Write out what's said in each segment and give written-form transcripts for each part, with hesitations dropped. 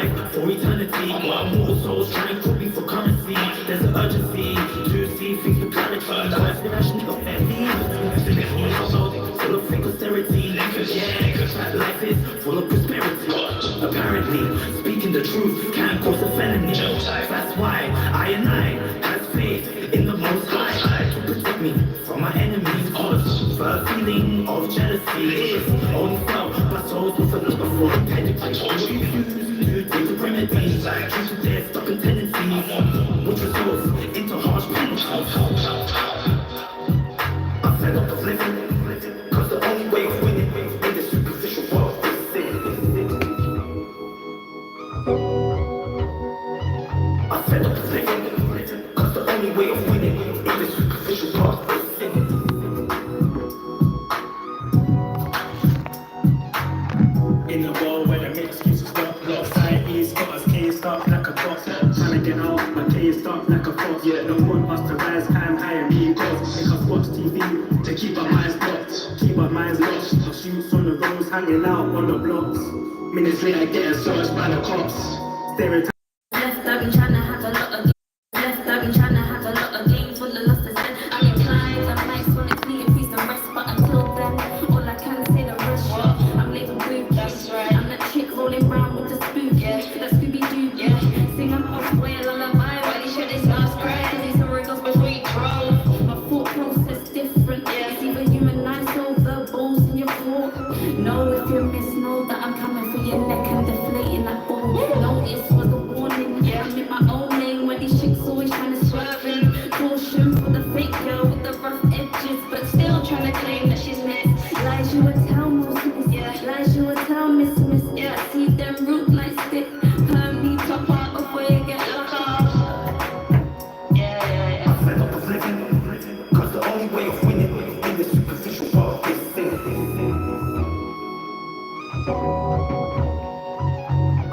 life for eternity. While mortal souls trying to be for currency, there's an urgency to see things with clarity. Life's been actually got fair full of fake austerity. Yeah, life is full of prosperity. Apparently, speaking the truth can cause a felony. That's why I has faith in the Most High to protect me from my enemies. Cause the feeling of jealousy is only felt by souls with a love for pedigree. Refuse to take the remedies, truth to their stubborn tendencies, which results into harsh penalties. I'm fed up of living, cause the only way of winning in this superficial world is sin. I'm fed up of living, cause the only way of winning in this superficial world is sin. In the world where the excuses stop, society's got us caged up like a box. Trying to get out, but caged up like a fox. Yeah, no one wants to rise, climb high and be gods. Make us watch TV to keep our minds blocked, keep our minds lost. Our shoots on the roads, hanging out on the blocks. Minutes later, getting searched by the cops. Stereotypes. Left, I've been trying to have a lot of games. Left, I've been trying to have a lot of games. Full of lust to spend. I'm inclined, I'm nice, sonically in peace and rest. But until then, all I can say the rest. I'm labeled groovy. That's right. I'm that chick rolling round with the spook. Yeah. That Scooby-Doo. Yeah. Sing I'm off way a lullaby while he shed his last cry. Cause he's sorry goes before he drove. My thought process different. Yeah. It's either humanized or the balls in your throat. Know if you miss, know that I'm coming for your neck and deflating that ball. Notice was the warning. Yeah. I'm in my own lane where these chicks always trying to swerve in. Caution for the fake girl with the rough edges, but still trying to claim that she's next. Lies you would tell most miss. Yeah. Lies you would tell miss. Yeah. I see them root like stick. Perm top out before you get locked up. Yeah. I'm fed up of living, cause the only way of winning in this superficial world is sin.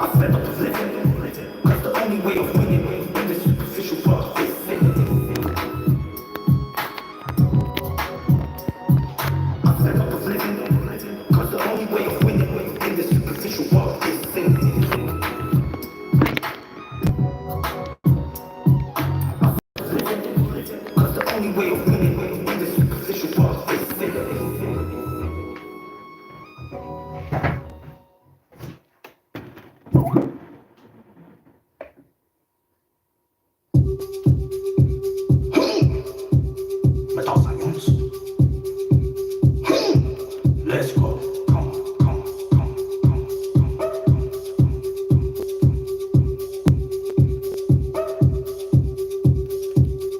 I'm fed up of living, cause the only way of winning in this superficial world is sin. I'm fed up of living, cause the only way of winning in this superficial world is sin. Cause the only way of winning in this superficial world is sin. Metascience. Let's go. Come on.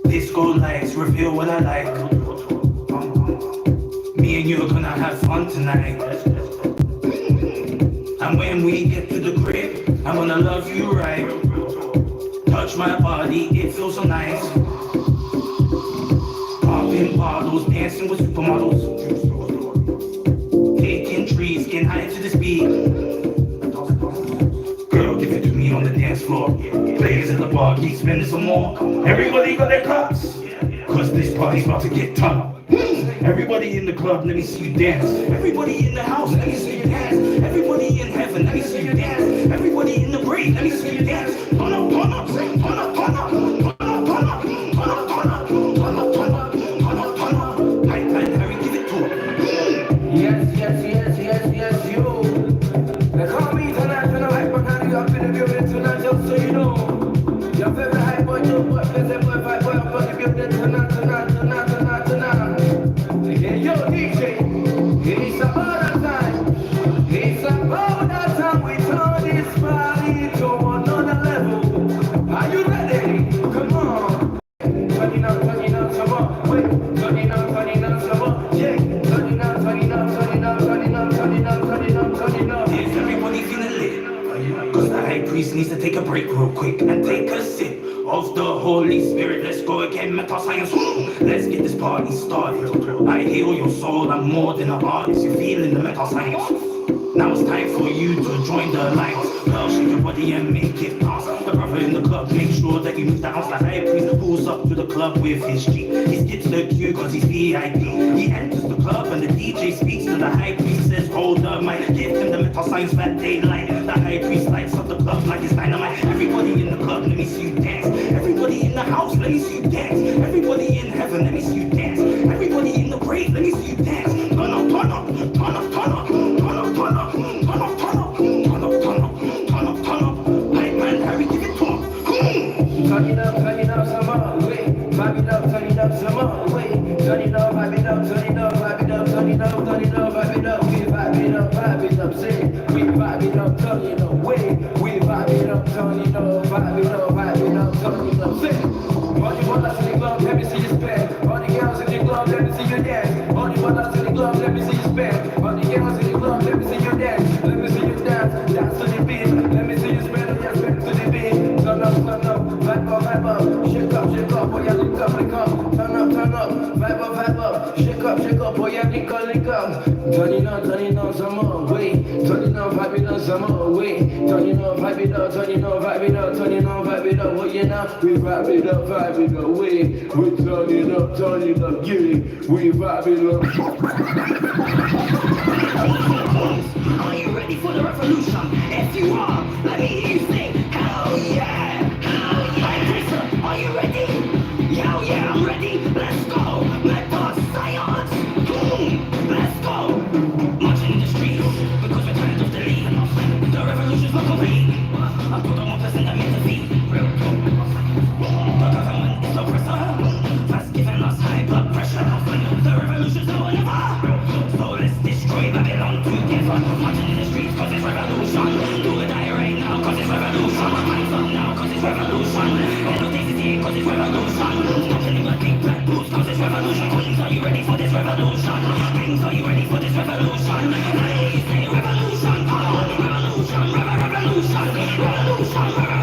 Disco lights reveal what I like. Me and you are gonna have fun tonight. And when we get to the crib, I'm gonna love you right. Touch my body, it feels so nice. Popping bottles, dancing with supermodels. Taking trees, getting high to the speed. Girl, give it to me on the dance floor. Players at the bar, keep spending some more. Everybody got their cups, cause this party's about to get tough. Everybody in the club, let me see you dance. Everybody in the house, let me see you dance. Everybody in heaven, let me see you dance. Everybody in the grave, let me see you dance. Turn up, turn up, turn up, turn up, turn up, turn up, turn up, turn up, turn up, turn up, turn up, turn up. Harry, give it to him. Yes, you. They call me tonight, and I'm hype, but you up in the building tonight, just so you know. You're very hype, but you're boy, there's a boy, vibe, boy, up in the building tonight. Hey, yo, DJ, it's about that time. It's about that time we turn this party to another level. Are you ready? Come on. Turning up some more. Wait, turning up some more. Yeah, turning up. Is everybody feeling lit? Cause the high priest needs to take a break real quick and take a sip of the Holy Spirit. Let's go again, Metascience. Let's get this party started. I heal your soul, I'm more than an artist. You're feeling the Metascience. Now it's time for you to join the lights. Girl, shake your body and make it dance. The brother in the club, make sure that you move the house like high priest. Pulls up to the club with his G. He skips the queue cause he's VIP. He enters the club and the DJ speaks to the high priest. Says, hold the mic, give him the Metascience that they like. The high priest lights up the club like it's dynamite. Everybody in the club, let me see you dance. Everybody in the house, let me see you dance. Everybody in heaven, let me see you dance. Everybody in the grave, let me see you dance. Turn up, turn up, turn up, turn up, turn up, turn up, turn up, turn up, turn up, turn up, turn up, turn up. Hype man, Harry, give it to him. Turn it up some more, wait. Vibe it up, turn it up some more, wait. Turn it up, vibe it up, turn it up, vibe it up, turn it up, turn it up, vibe it up. We vibe it up, say. We vibe it up, turn it up, wait. We vibe it up, turn it up, vibe it up, turn it up, say. All the ballers in the club, let me see you spin. All the girls in the club, let me see you dance. All the ballers in the club, let me see you spin. All the girls in the club, let me see you dance. Let me see you dance, dance to the beat. Let me see you spin, yeah, spin to the beat. Turn up, vibe up, shake up, boy, yeah, link up. Turn up, vibe up, shake up, boy, yeah, link up. Turn it on some more, wait. Turn it on, vibe it up some more, wait. Turn it on, vibe it up, turn it on, vibe it up, turn it on, vibe it up, well, yeah, now we vibe it up, wait. We turn it up, yeah, we vibe it up. Are you ready for the revolution? If you are, let me hear you say, hell yeah, hell yeah. Are you ready? Yeah, I'm ready. Let's go. Metascience. Let's go. Marching in the streets because we're tired of the lead. The revolution's not complete. I put on 1% that means defeat. Real talk. The government is oppressor. That's giving us high blood pressure. The revolution's now or never. So let's destroy Babylon together. Marching in the streets cause it's revolution. Do or die right now cause it's revolution. Hands up now cause it's revolution. Hello days is here cause it's revolution. Stop telling my big black boots cause it's revolution. Queens, are you ready for this revolution? Kings, are you ready for this revolution? Hey, say revolution. Come on, revolution, revolution, revolution, revolution,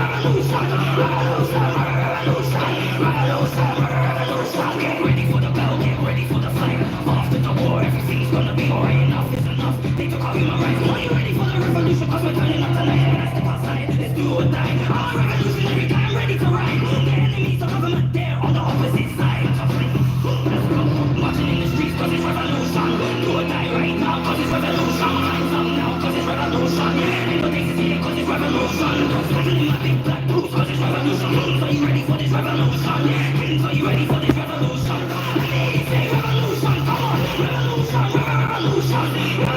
revolution. Get ready for the bell, get ready for the fight. After the war, everything's gonna be alright. Enough is enough. They took our human rights. Are you ready for the revolution? Cause we're turning up tonight. Let's step outside. Let's do or die. I'm revolutionary guy, I'm ready to ride. The enemies of government, they're on the opposite side. Let's go. Marching in the streets cause it's revolution. Do or die right now cause it's revolution. Hands up now cause it's revolution. Ain't no days is here cause it's revolution. Standing in my big black boots cause it's revolution. Kings, are you ready for this revolution? Kings, are you ready for this revolution? They say revolution, come on. Revolution, revolution,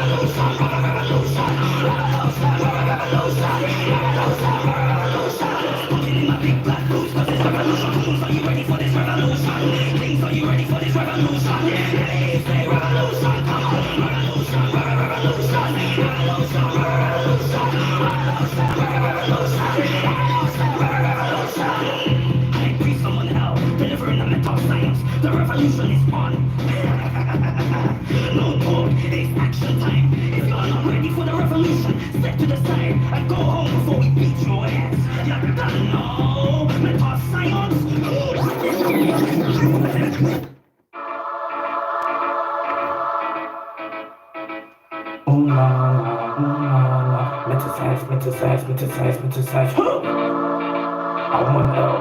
revolution, revolution, revolution, revolution. Standing in my big black boots cause it's revolution. Kings, are you ready for this revolution? Kings, are you ready for this revolution? They say revolution, come on. Revolution, revolution, revolution, revolution. I breathe someone hell, delivering the mental science. The revolution is on. No talk, it's action time. If you're not ready for the revolution, step to the side and go home before we beat your ass. You don't know, Metascience. Ooh la la, ooh la la. Metascience. I'm one L,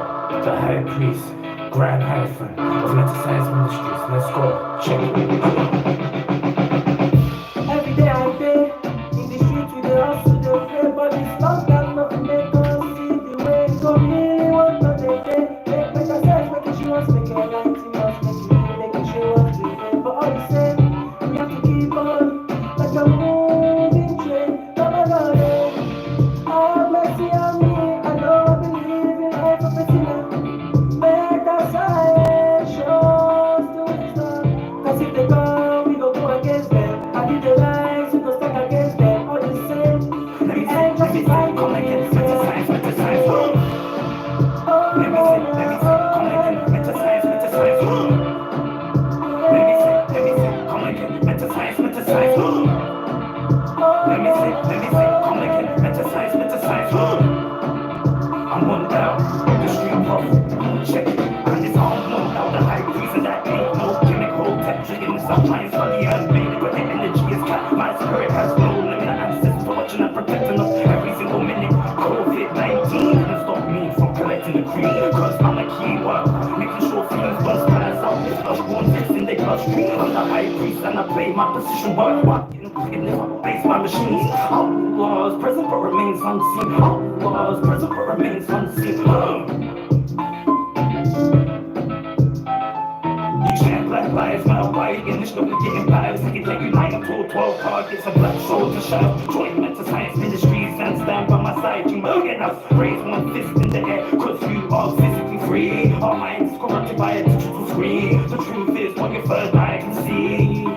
the high priest, grand hyphen of Metascience Ministries. Let's go, check it. Every day I pay, in the street with the hustle they pay, but it's lockdown, nothing make us see the way. So really want to they pay, make a sense, make it show us, make it right, make it show us the way. But all the same, we have to keep on, like a moving train. Have mercy on me, I know I believe in life of a sinner. Make us shows to wisdom, cause if they come, we go against them. I did the lies, we go stand against them. All the same, we ain't just fighting. Come again, Metascience. Let me say, come again, Metascience. Let me say, come again, Metascience. Let me say, come again, Metascience. I'm one L, the street prophet, check it. And it's all one L, the high priest, and that ain't no chemical texture in the sunshine. It's funny and made, but the energy is cat. My spirit has no limit, the ancestors protection and protecting us every single minute. COVID-19 can stop me from collecting the cream, cause I'm a keyword, making sure things don't spaz out. It's bloodborne sex in their bloodstream. I'm the high priest and I play my position worldwide. It never base my machines. Outlaws present but remains unseen. Outlaws present but remains unseen. Black lives matter, why you getting stuck with getting vibes? I can take you 9 to 12 targets, a black soldier shot. Join Metascience Ministries and stand by my side. You might get us, raise one fist in the air, cause you are physically free. Our minds corrupted by a digital screen. The truth is what your third eye can see.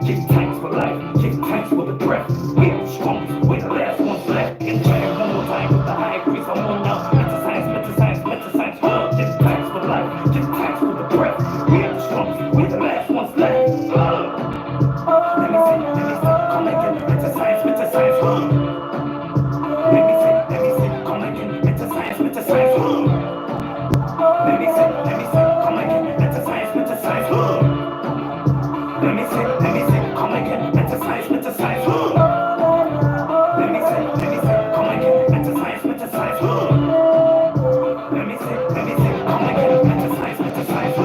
Give thanks for life, give thanks for the breath. We are the strongest, we're the last ones left. In jail one more time with the high priest, I'm on now. Metascience, Metascience, Metascience, give thanks for life, give thanks for the breath. We are the strongest, we're the last ones left. Let me see, come again, Metascience, Metascience, let me see, come again, Metascience, Metascience, let me see, come again, Metascience, Metascience, let me see, come again, Metascience, Metascience, let me see, come again, Metascience, Metascience, let me see, come again, Metascience, Metascience, the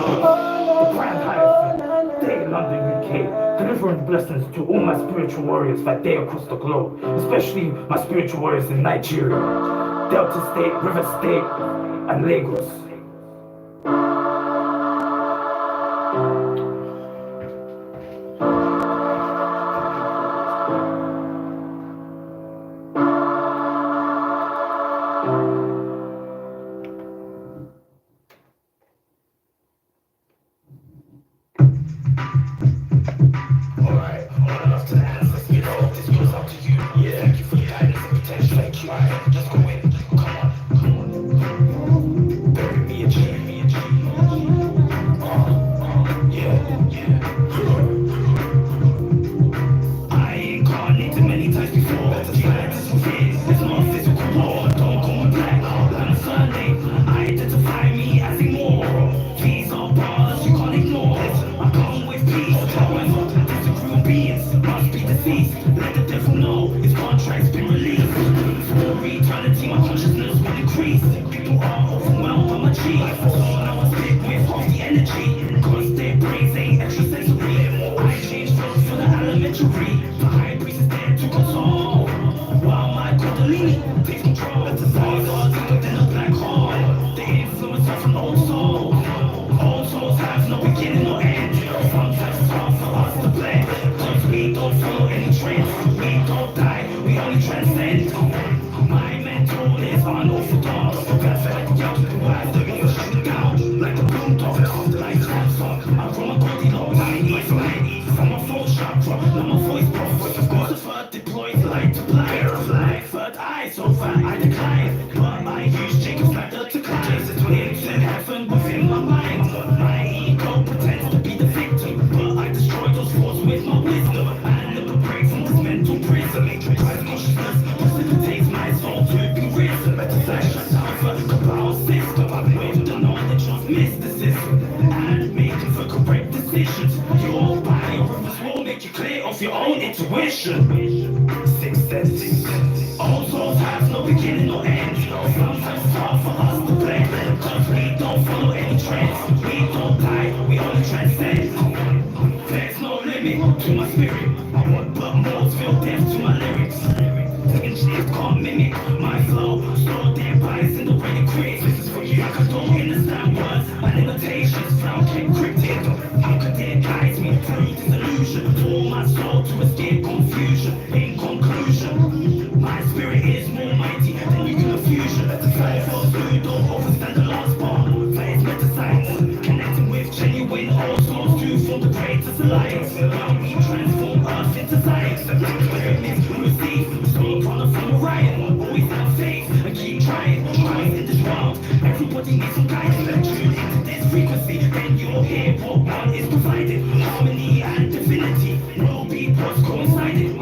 Grand Hive, day London, UK, delivering blessings to all my spiritual warriors that day across the globe, especially my spiritual warriors in Nigeria, Delta State, River State, and Lagos. Alright, on off to the ancestors, you know, this goes out to you. Yeah, thank you for your guidance and protection. Thank you. Alright, let's go in. Come on. Bury me a G. Yeah. I incarnated many times before. This is not a physical law. Don't call me black. I'm a surname. Identify me as immoral. These are bars you can't ignore. I come with peace. However, disagreeing beings must be deceased. Let the devil know his contract's been released. For eternity, my consciousness will increase. People are overwhelmed by my cheese. So now I stick with half the energy. Cause their brains ain't extrasensory. I change drugs for the elementary. The high priest is there to console. While my Kundalini takes control. The desires are deeper than a black hole. The influence are from old souls. Old souls have no beginning or end. Sometimes it's hard for us to blend. Cause we don't follow any trends. We don't die, we only transcend. My mental is unorthodox. That's like the young people have to be shut down. Like the boom dogs, like Samsung. I grow my body low, I eat from my full chakra. Now my voice prof, of course, third deployed light to blind. Third eye, so far I decline. But I use Jacob's ladder to climb. Places to in heaven within my mind. My ego pretends to be the victim, but I destroy those walls with my wisdom. And liberate from this mental prison. Matrix consciousness precipitates my soul to be risen. Metascience, alpha, cabal system. With the knowledge of mysticism and making the correct decisions. Your biorhythms will make you clear of your own intuition. Sixth sense. All souls have no beginning or end. Sometimes it's hard for us to blend. Cause we don't follow any trends. We don't die, we only transcend. There's no limit to my spirit. But more feel deaf to my lyrics. Engineers can't mimic my flow. Slow their bias in the way it creates. This is for you. Like I don't understand words and limitations. Sound encrypted. How could it guide me through this illusion? For my soul to escape confusion. In conclusion, my spirit is more mighty than nuclear fusion. Let the fire for who don't overstand the last part. That is Metascience. Connecting with genuine old souls to form the greatest alliance. While we transform Earth into science. Pyramids we receive. Stay product from Orion. Always have faith and keep trying in this world. Everybody needs some guidance. Tune into this frequency, then you'll hear what one is provided. Harmony and divinity will be what's coinciding.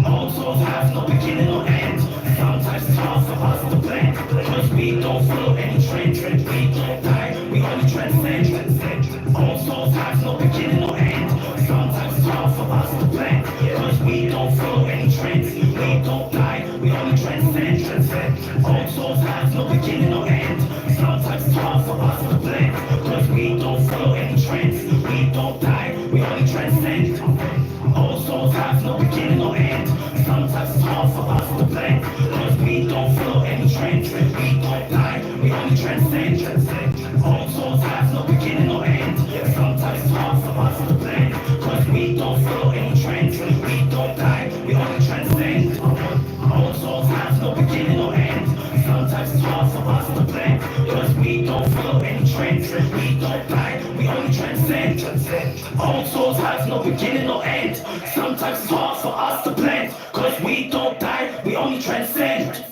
All souls have no beginning or end. Sometimes it's hard for us to blend. Cause we don't follow any trend. We don't die, we only transcend. All souls have no beginning or end. Sometimes it's hard for us to blend. Cause we don't follow any trends. We don't die, we only transcend. Old souls have no beginning or end. Sometimes it's hard for us to blend, cause we don't follow any trends. We don't die, we only transcend. Old souls have no beginning or end. Sometimes it's hard for us to blend, cause we don't follow any trends. We don't die, we only transcend. Old souls have no beginning or end. Sometimes it's hard for us to blend, cause we don't follow any trends. We don't die, we only transcend. Old souls have no beginning or end. Sometimes it's hard for us to blend, cause we don't follow any trends. We don't die, we only transcend. Old souls have no beginning or end. Sometimes it's hard for us to blend, cause we don't die, we only transcend.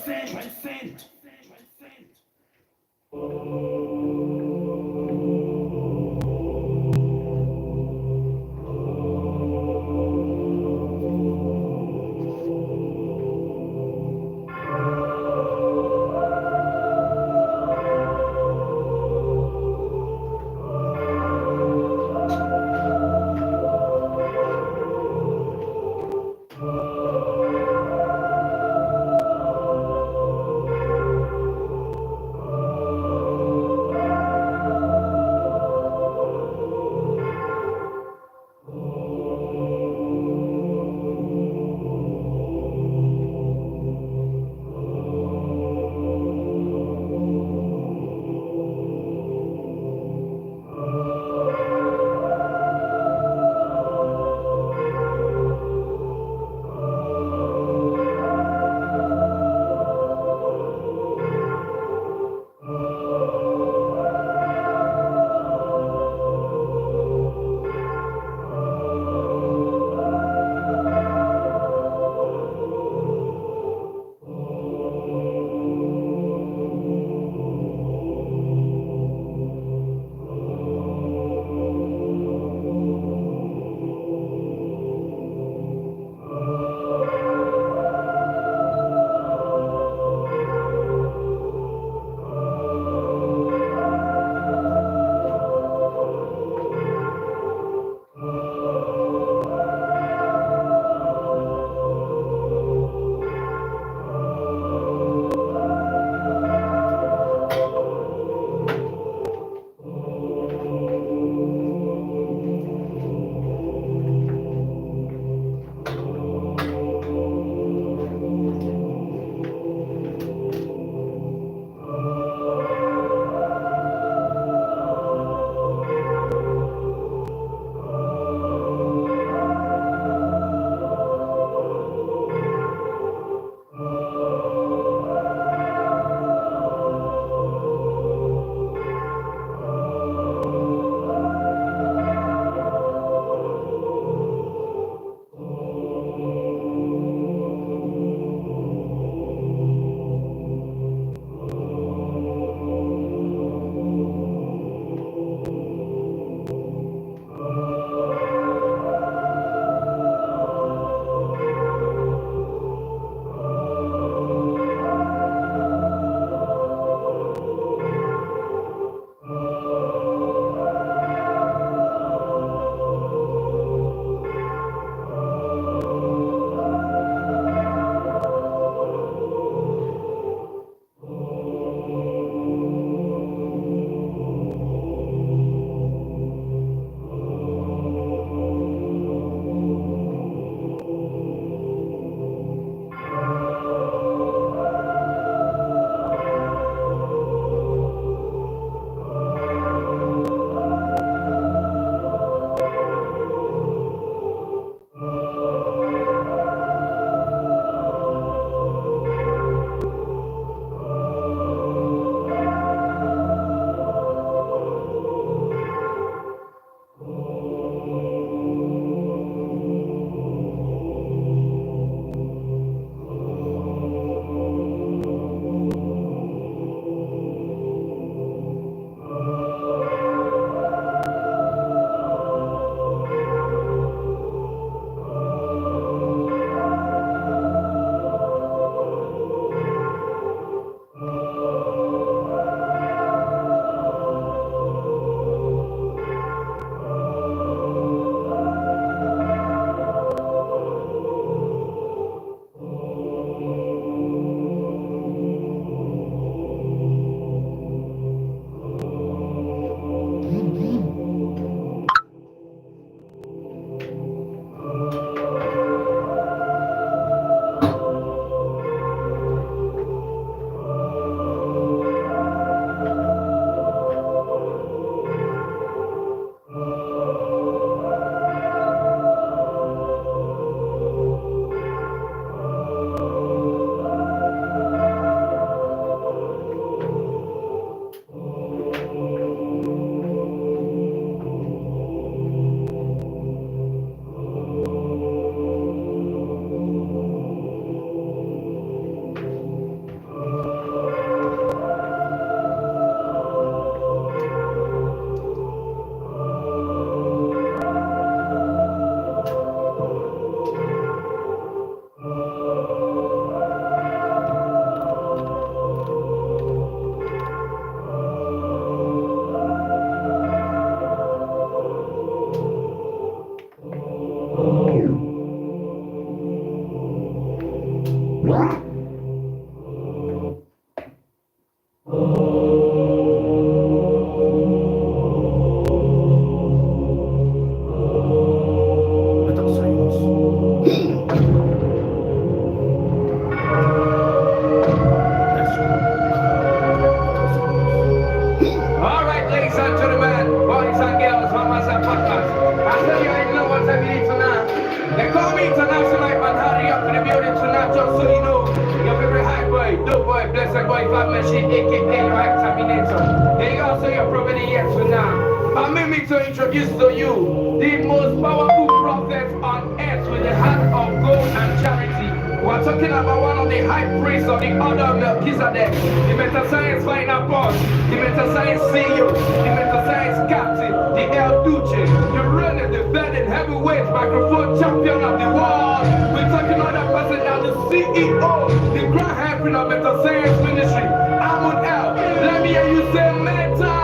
boy, blessed boy, Fat Machine, aka your exterminator. They also your provenience for now. Permit me to introduce to you the most powerful prophet on earth with the heart of gold and charity. We're talking about one of the high priests of the order of Melchizedek, the Metascience final boss, the Metascience CEO, the Metascience captain, the El Duce, the runner, the defending heavyweight microphone champion of the world. We're talking about that person now, the CEO, the grand heaven of Metascience ministry, Amun El. Let me hear you say Meta.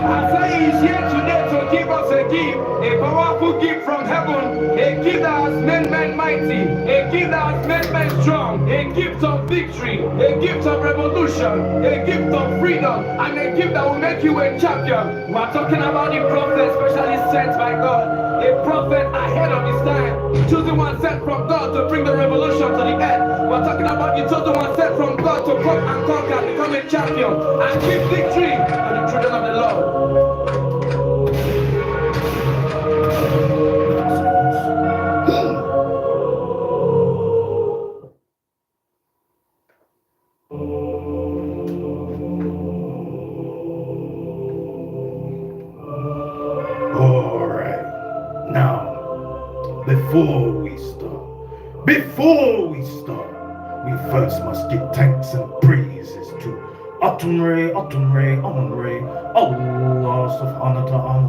I say he's here today to give us a gift, a powerful gift from heaven, a gift that has made men mighty, a gift that has made men strong, a gift of victory, a gift of revolution, a gift of freedom, and a gift that will make you a champion. We're talking about the prophet specially sent by God, a prophet ahead of his time, chosen one sent from God to bring the revolution to the earth. We're talking about the chosen one sent from God to come and conquer, become a champion, and give victory to the children of the Lord. Alright, now, before we start, we first must give thanks and praises to Atumre, Allah subhanahu wa ta'ala,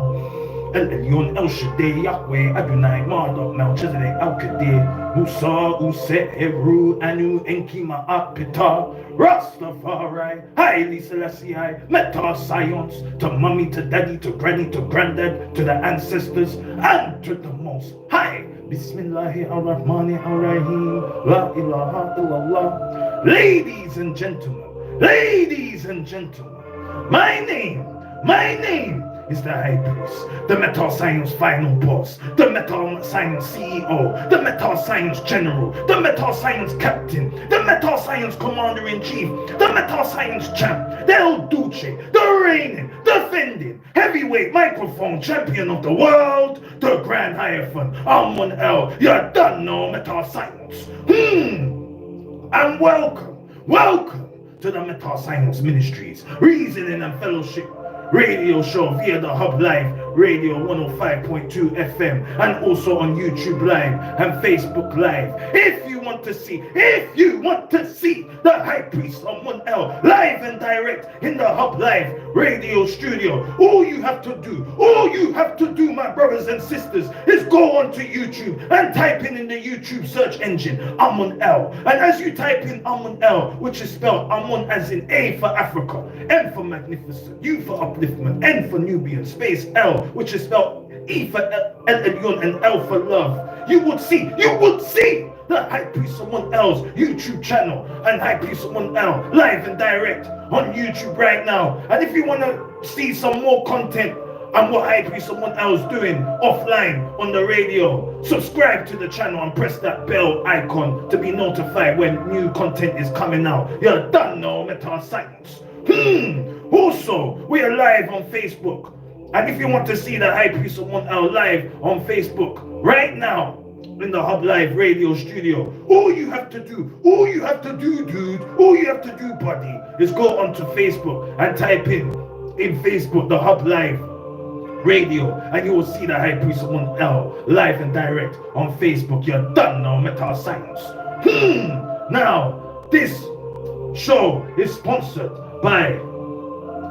El Elyon, El Shaddai, Yahweh, Adonai, Marduk, Melchizedek, Al-Qadir, Musa, Use, Heru, Anu, Enki, Ma'at, Ptah, Rastafari, Haile Selassie, Metascience, to mommy, to daddy, to granny, to granddad, to the ancestors, and to the most high. Bismillahi ar-Rahmani ar-Rahim, La ilaha illallah. Ladies and gentlemen, my name is the High Priest, the Metascience final boss, the Metascience CEO, the Metascience general, the Metascience captain, the Metascience commander-in-chief, the Metascience champ, the El Duce, the reigning, defending, heavyweight microphone champion of the world, the Grand Hierophant, Amun El. You done know Metascience. And welcome to the Metascience Ministries, Reasoning and Fellowship radio show via the Hub Live Radio 105.2 FM and also on YouTube Live and Facebook Live. If you want to see the High Priest of Amun El live and direct in the Hub Live Radio studio, all you have to do, my brothers and sisters, is go onto YouTube and type in the YouTube search engine Amun El. And as you type in Amun El, which is spelled Amun as in A for Africa, M for magnificent, U for upliftment, N for Nubian, space L, which is spelled E for El Elyon and L for love, you would see the High Priest of Amun El's YouTube channel and High Priest of Amun El live and direct on YouTube right now. And if you want to see some more content and what High Priest of Amun El is doing offline on the radio, subscribe to the channel and press that bell icon to be notified when new content is coming out. You done know Metascience. Also, we are live on Facebook. And if you want to see the High Priest of Amun El live on Facebook right now in the Hub Live Radio studio, all you have to do, buddy, is go onto Facebook and type in Facebook the Hub Live Radio, and you will see the High Priest of Amun El live and direct on Facebook. You're done now, Metascience. Now, this show is sponsored by,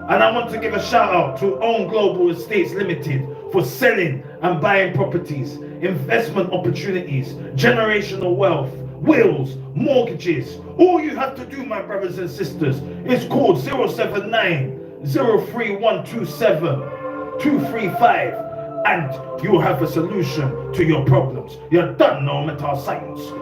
and I want to give a shout out to Own Global Estates Limited for selling and buying properties, investment opportunities, generational wealth, wills, mortgages. All you have to do, my brothers and sisters, is call 079-03127-235 and you will have a solution to your problems. You're done now, Metascience.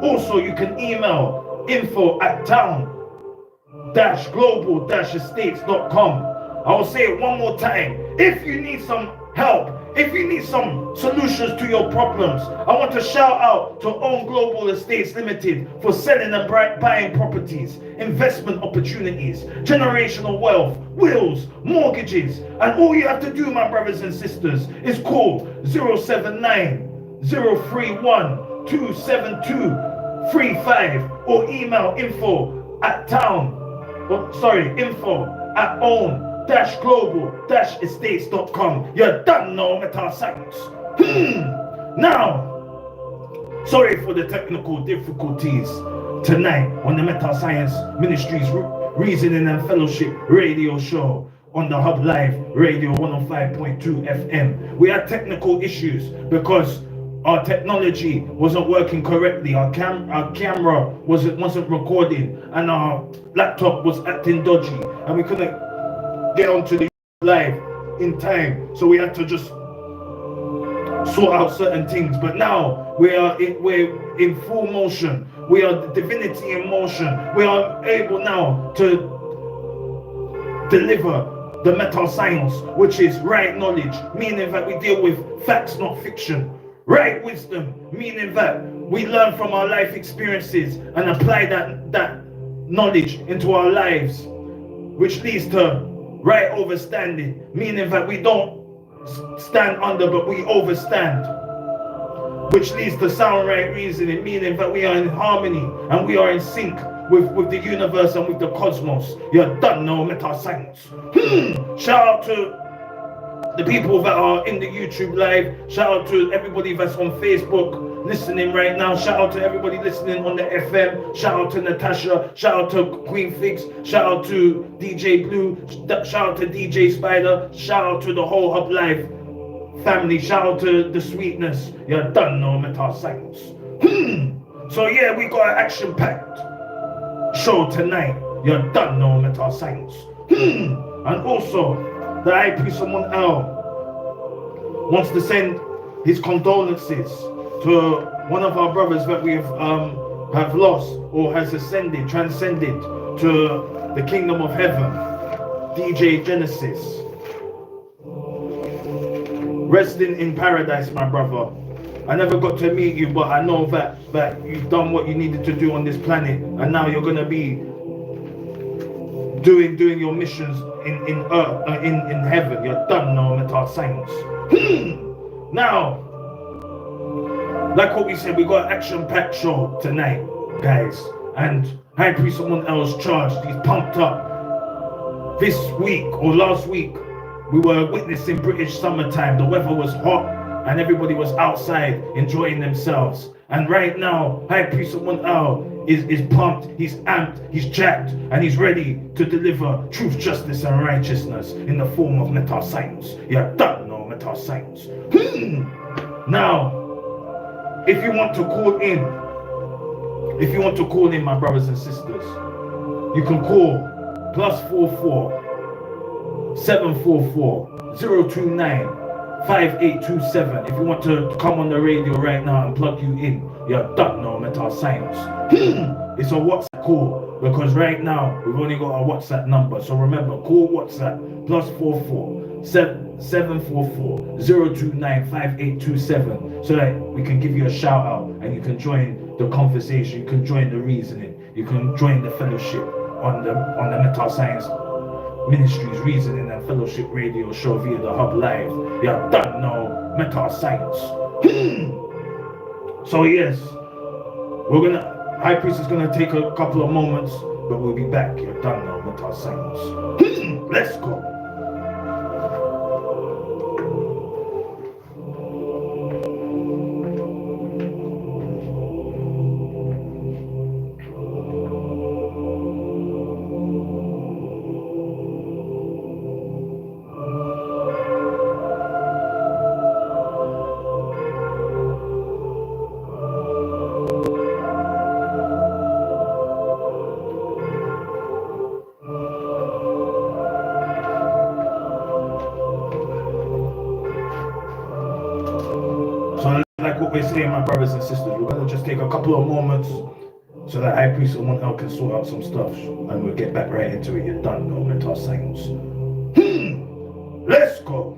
Also, you can email info@town-global-estates.com. I will say it one more time. If you need some help, if you need some solutions to your problems, I want to shout out to Own Global Estates Limited for selling and buying properties, investment opportunities, generational wealth, wills, mortgages. And all you have to do, my brothers and sisters, is call 079-031-272 35 or email info at own-global-estates.com. You done know Metascience. Now, sorry for the technical difficulties tonight on the Metascience Ministries Reasoning and Fellowship radio show on the Hub Live Radio 105.2 FM. We had technical issues because our technology wasn't working correctly. Our camera wasn't recording, and our laptop was acting dodgy, and we couldn't get onto the live in time. So we had to just sort out certain things. But now we're in full motion. We are the divinity in motion. We are able now to deliver the Metascience, which is right knowledge, meaning that we deal with facts, not fiction. Right wisdom, meaning that we learn from our life experiences and apply that knowledge into our lives, which leads to right overstanding, meaning that we don't stand under but we overstand, which leads to sound right reasoning, meaning that we are in harmony and we are in sync with the universe and with the cosmos. You don't know Metascience. Shout out to the people that are in the YouTube live. Shout out to everybody that's on Facebook listening right now. Shout out to everybody listening on the FM. Shout out to Natasha. Shout out to Queen Fix. Shout out to DJ Blue. Shout out to DJ Spider. Shout out to the whole Hub Live family. Shout out to the Sweetness. You don't know Metascience. So yeah, we got an action-packed show tonight. You don't know Metascience. And also, the High Priest of Mount L wants to send his condolences to one of our brothers that we have lost or has transcended to the kingdom of heaven, DJ Genesis. Resting in paradise, my brother. I never got to meet you, but I know that you've done what you needed to do on this planet, and now you're gonna be doing your missions in earth, in heaven. You're done now, Metascience. Now, like what we said, we got an action-packed show tonight, guys. And High Priest of Mount L's charged. He's pumped up. This week or last week, we were witnessing British summertime. The weather was hot and everybody was outside enjoying themselves. And right now, High Priest of Mount L is pumped, he's amped, he's jacked, and he's ready to deliver truth, justice, and righteousness in the form of Metascience. You don't know Metascience. Now, if you want to call in, my brothers and sisters, you can call +44 744 029 5827. If you want to come on the radio right now and plug you in, you don't know Metascience. It's a WhatsApp call because right now we've only got our WhatsApp number. So remember, call WhatsApp +44 744 029 5827 so that we can give you a shout out and you can join the conversation, you can join the reasoning, you can join the fellowship on the Metascience Ministries Reasoning and Fellowship radio show via the Hub Live. You don't know Metascience. So yes, High Priest is gonna take a couple of moments, but we'll be back. You don't know Metascience. Let's go. My brothers and sisters, we're going to just take a couple of moments so that High Priest of Mount L can sort out some stuff and we'll get back right into it. You don't know Metascience. Let's go.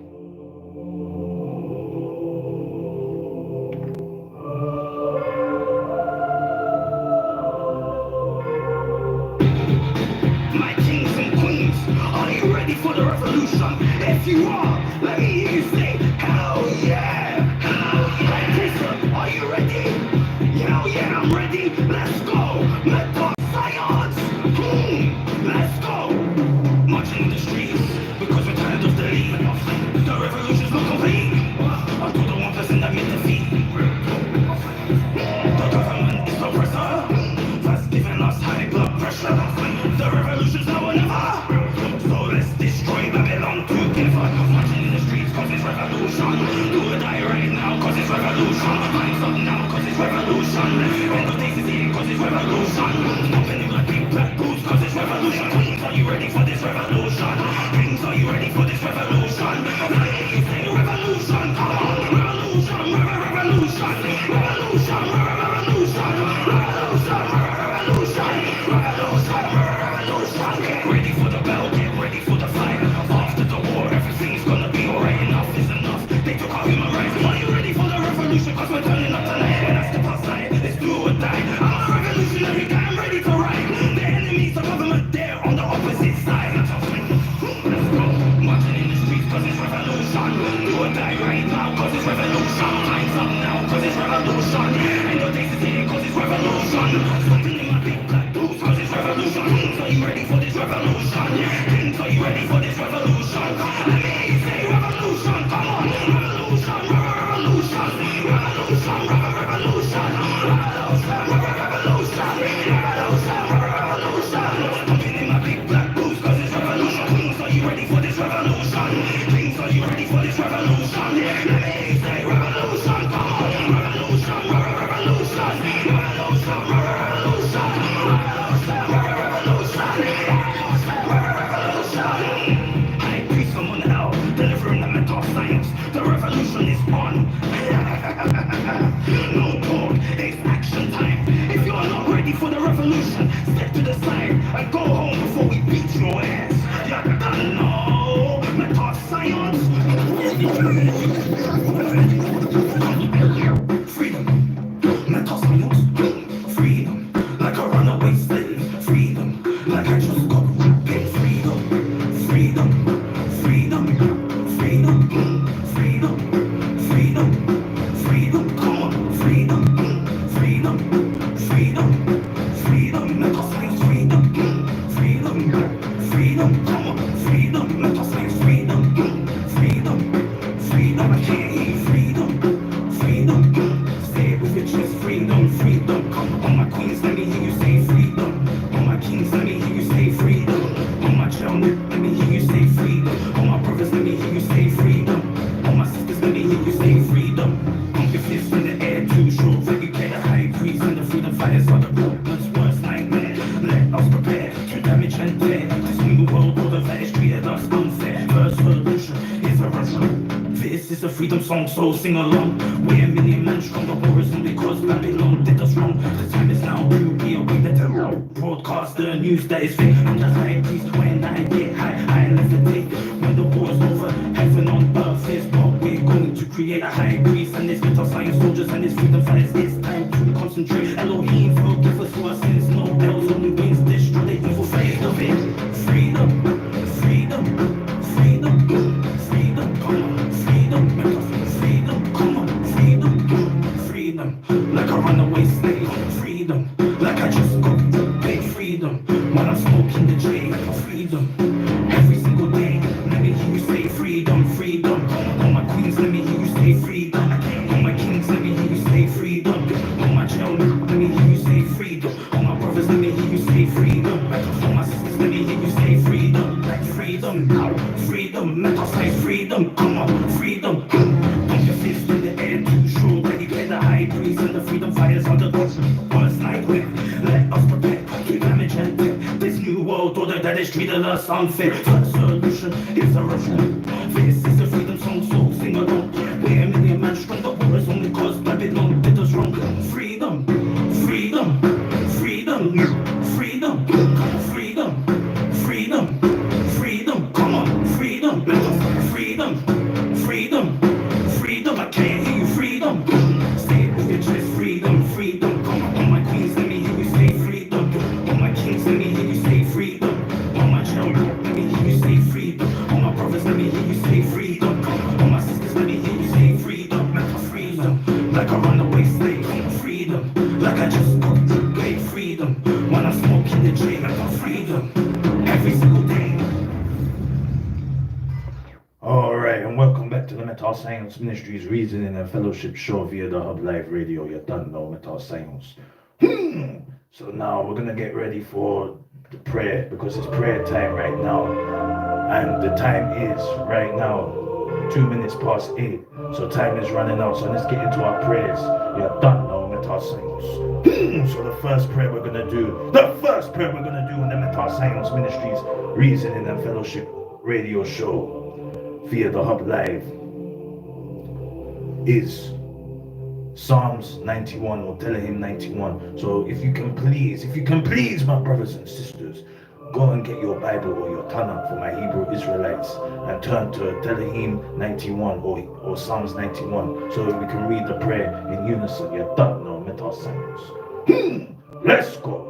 My kings and queens, are you ready for the revolution? If you are, let me hear you say, hell yeah! Hell yeah! Are you ready? Hell yeah, I'm ready. revolution. Open in my big black boots, cause it's revolution. Queens, are you ready for this revolution? Kings, are you ready for this revolution? Ladies, say revolution, come on. Revolution, revolution, revolution, revolution, revolution, revolution, revolution, revolution. Get ready for the battle, get ready for the fight. After the war, everything's gonna be alright. Enough is enough. They took our human rights. Are you ready for the revolution? Cause we're turning up tonight. When I step outside, it's do or die. I'm a revolutionary guy, I'm ready to ride. The enemies of government, they're on the opposite side. Let's go. Marching in the streets cause it's revolution. Do or die right now cause it's revolution. Time's up now cause it's revolution. Ain't no days to here cause it's revolution. Stepping in my big black boots cause it's revolution. Kings, are you ready for this revolution? Kings, are you ready for this revolution? Let me say revolution, come on. Revolution, revolution, revolution, revolution, revolution, revolution, revolution. Stepping in my big black boots cause it's revolution. Kings, are you ready for this revolution? Kings, are you ready for this revolution? Let me say revolution, come on. Revolution, revolution, revolution, revolution, revolution. High priest, someone out, delivering the mental science. The revolution is on. No talk, it's action time. If you are not ready for the revolution, step to the side and go home before we beat your ass. You don't know mental science. Freedom, mental science. Freedom, like a runaway slave. Freedom, like I just got paid. Freedom, freedom, freedom, freedom, freedom, freedom, freedom. Come on, freedom, freedom, freedom, freedom. Mental science, freedom, freedom, freedom. Come on, freedom. Mental science, freedom, freedom, freedom. I can't hear you. Freedom, freedom. Say it with your chest. Freedom, freedom. Come on, my queens, let me hear you say freedom. On my kings, let me hear you say freedom. On my children, let me hear you say freedom. On my brothers, let me hear you say freedom. On my sisters, let me hear you say freedom. Pump your fists in the air, too short. Let you get a high priest and the freedom fighters are the problem's worst nightmare. Let us prepare to damage and tear this new world order that has treated us unfair. First solution is a Russian. This is a freedom song, so sing along. We're a million men strong, the war is on because Babylon did us wrong. The time is now to be awake the terror. Broadcast the news that is fake. I'm the high priest when I get high, I levitate. When the war's over, heaven on earth is what we're going to create. A high priest and his mental science soldiers and his freedom fighters. It's time to concentrate. Elohim, forgive us for our sins. No bells, only wings, destroy the evil phase of it. Freedom, freedom, freedom, freedom, come on, freedom, mental freedom, come on, freedom, freedom, like a runaway slave, freedom, like I just got paid, freedom, when I'm smoking the J, freedom, every single day, let me hear you say freedom, freedom, all my queens, let me hear you say freedom, all my kings, let me hear you say freedom, all my children, let me hear you say freedom, all my brothers, let me hear you say freedom, all my sisters, let me hear you say freedom, like freedom, freedom, mental science, freedom, come on, freedom, pump your fist in the air, too sure, ready to the high priest and the freedom fighters on the first night with, let us prepare to damage and tear this new world order that has treated us unfair. First solution is a Russian. This is a freedom song, so sing along. We're a million men strong, the war is only cause Babylon did us wrong. Freedom, freedom, freedom, freedom, freedom, freedom, freedom, come on, freedom, freedom, freedom, freedom, I can't hear you, freedom. Say it with your chest, freedom, freedom, come on, all my queens, let me hear you say freedom. All my kings, let me hear you say freedom. All my children, let me hear you say freedom. All my brothers, let me hear you say freedom. All my sisters, let me hear you say freedom. Mental freedom, like a runaway slave. Freedom, like I just got paid. Freedom, when I'm smoking the J. Mental freedom, every single day. Alright, and welcome back to the Metal Science Ministries Reasoning and Fellowship Show via the Hub Live Radio. You done know Metal Science. So now we're gonna get ready for the prayer because it's prayer time right now. And the time is right now 2 minutes past 8. So time is running out. So let's get into our prayers. You done know Metascience. So the first prayer we're gonna do in the Metascience Ministries Reasoning and Fellowship radio show via the Hub Live is Psalms 91 or Telehim 91. So if you can please, my brothers and sisters, go and get your Bible or your Tanakh for my Hebrew Israelites and turn to Telehim 91 or Psalms 91 so that we can read the prayer in unison. You don't know Metascience. Let's go.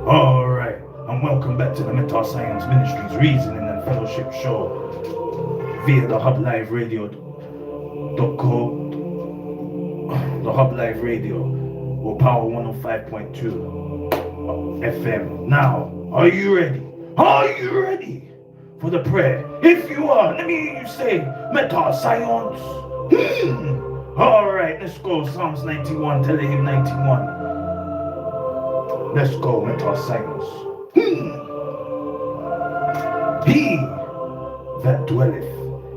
Alright, and welcome back to the Metascience Ministries Reasoning and Fellowship Show via the Hub Live Radio.co, the Hub Live Radio, or Power 105.2 FM. Now, are you ready? Are you ready for the prayer? If you are, let me hear you say Metascience. Alright, let's go. Psalms 91, Telehim 91. Let's go, Metascience. He that dwelleth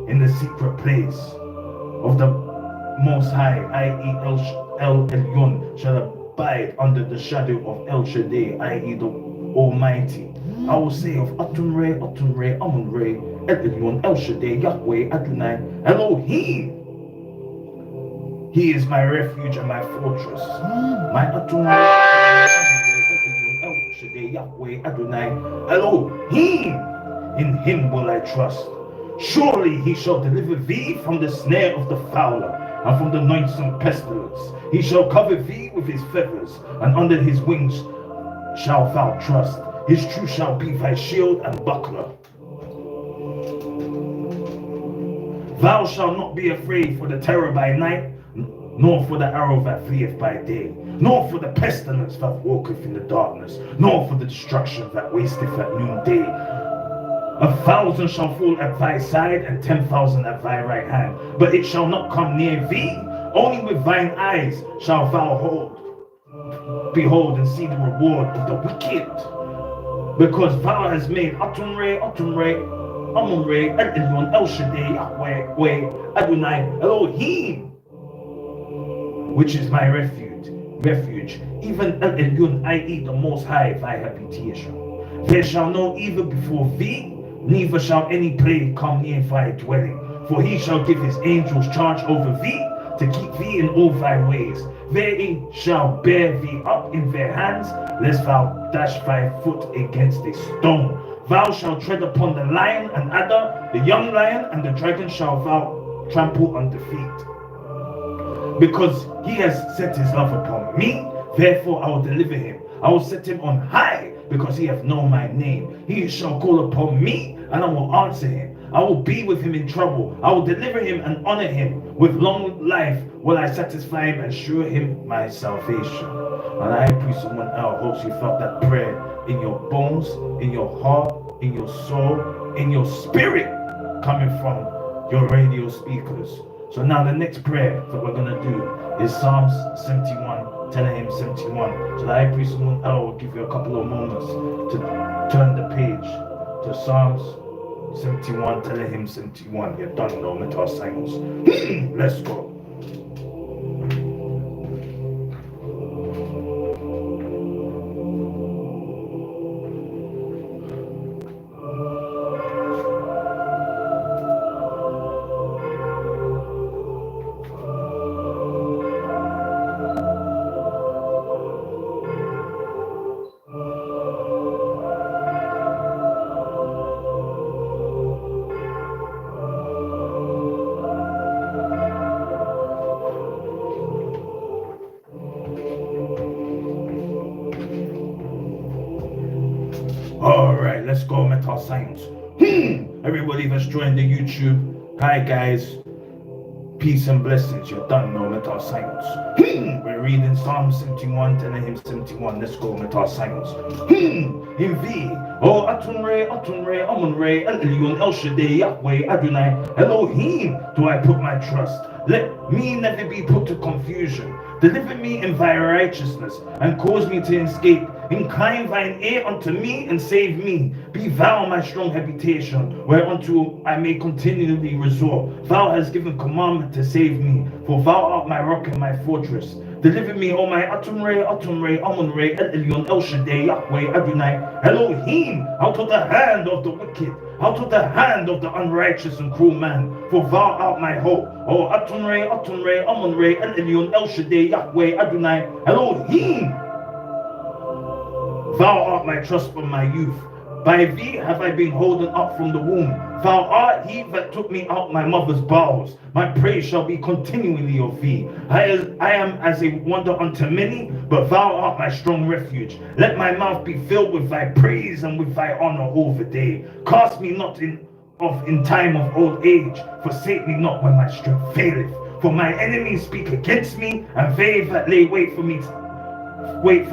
in the secret place of the Most High, i.e. El Elyon, shall abide under the shadow of El Shaddai, i.e. the Almighty. I will say of Atum-Re, Amun-Re, El Elyon, El Shaddai, Yahweh, Adonai, Elohim. He is my refuge and my fortress. My Atum-Re, Yahweh Adonai Elohim, in him will I trust. Surely he shall deliver thee from the snare of the fowler and from the noisome pestilence. He shall cover thee with his feathers, and under his wings shalt thou trust. His truth shall be thy shield and buckler. Thou shalt not be afraid for the terror by night, nor for the arrow that fleeth by day, nor for the pestilence that walketh in the darkness, nor for the destruction that wasteth at noonday. 1,000 shall fall at thy side, and 10,000 at thy right hand, but it shall not come near thee. Only with thine eyes shalt thou behold and see the reward of the wicked. Because thou hast made Atum-Re, Amun-Re, El Elyon, El Shaddai, Yahweh, Adonai, Elohim, which is my refuge, even El Elyon, i.e. the Most High, thy habitation. There shall no evil befall thee, neither shall any plague come near thy dwelling. For he shall give his angels charge over thee, to keep thee in all thy ways. They shall bear thee up in their hands, lest thou dash thy foot against a stone. Thou shalt tread upon the lion and adder, the young lion and the dragon shall thou trample under feet. Because he has set his love upon me, therefore I will deliver him. I will set him on high, because he hath known my name. He shall call upon me, and I will answer him. I will be with him in trouble. I will deliver him and honor him. With long life will I satisfy him and show him my salvation. And I pray someone else hopes you felt that prayer in your bones, in your heart, in your soul, in your spirit, coming from your radio speakers. So now the next prayer that we're going to do is Psalms 71, Telehim 71. So I pray someone else will give you a couple of moments to turn the page to Psalms 71, Telehim 71. You don't know Metascience. Let's go. let's go, Metascience. Everybody that's joined the YouTube, hi guys. Peace and blessings, you don't know Metascience. We're reading Psalm 71, telling him 71. Let's go, Metascience. In V. Oh, Atunre, Amunre, El Elyon, El Shaddai, Yahweh, Adonai, Elohim, do I put my trust. Let me never be put to confusion. Deliver me in thy righteousness, and cause me to escape. Incline thine ear unto me, and save me. Be thou my strong habitation, whereunto I may continually resort. Thou hast given commandment to save me, for thou art my rock and my fortress. Deliver me, O my Atunre, Amunre, El Elyon, El Shaddai, Yahweh, Adonai, Elohim, out of the hand of the wicked, out of the hand of the unrighteous and cruel man, for thou art my hope. O Atunre, Amunre, El Elyon, El Shaddai, Yahweh, Adonai, Elohim, thou art my trust from my youth. By thee have I been holden up from the womb. Thou art he that took me out my mother's bowels. My praise shall be continually of thee. I am as a wonder unto many, but thou art my strong refuge. Let my mouth be filled with thy praise and with thy honor all the day. Cast me not in time of old age. Forsake me not when my strength faileth. For my enemies speak against me, and they that lay wait for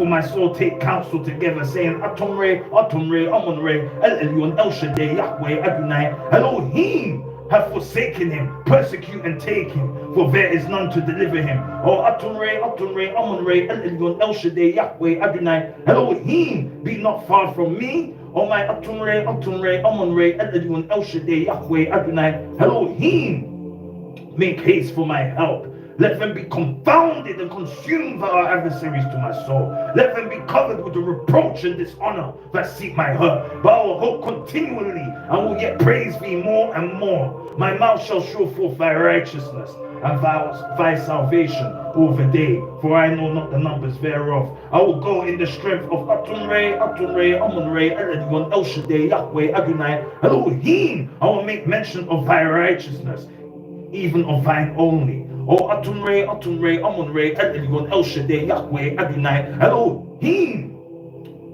my soul take counsel together, saying, Atunre, Amunre, El Elyon, El Shaddai, Yahweh, Adonai, Elohim, have forsaken him, persecute and take him, for there is none to deliver him. O Atunre, Amunre, El Elyon, El Shaddai, Yahweh, Adonai, Elohim, be not far from me. O my Atunre, Amunre, El Elyon, El Shaddai, Yahweh, Adonai, Elohim, make haste for my help. Let them be confounded and consumed by our adversaries to my soul. Let them be covered with the reproach and dishonor that seek my hurt. But I will hope continually, and will yet praise thee more and more. My mouth shall show forth thy righteousness, and thy salvation all the day, for I know not the numbers thereof. I will go in the strength of Atunre, Amunre, El Elyon, El Shaddai, Yahweh, Adonai, Elohim. I will make mention of thy righteousness, even of thine only. O Atunre, Amunre, El Elyon, El Shaddai, Yahweh, Adonai, Elohim.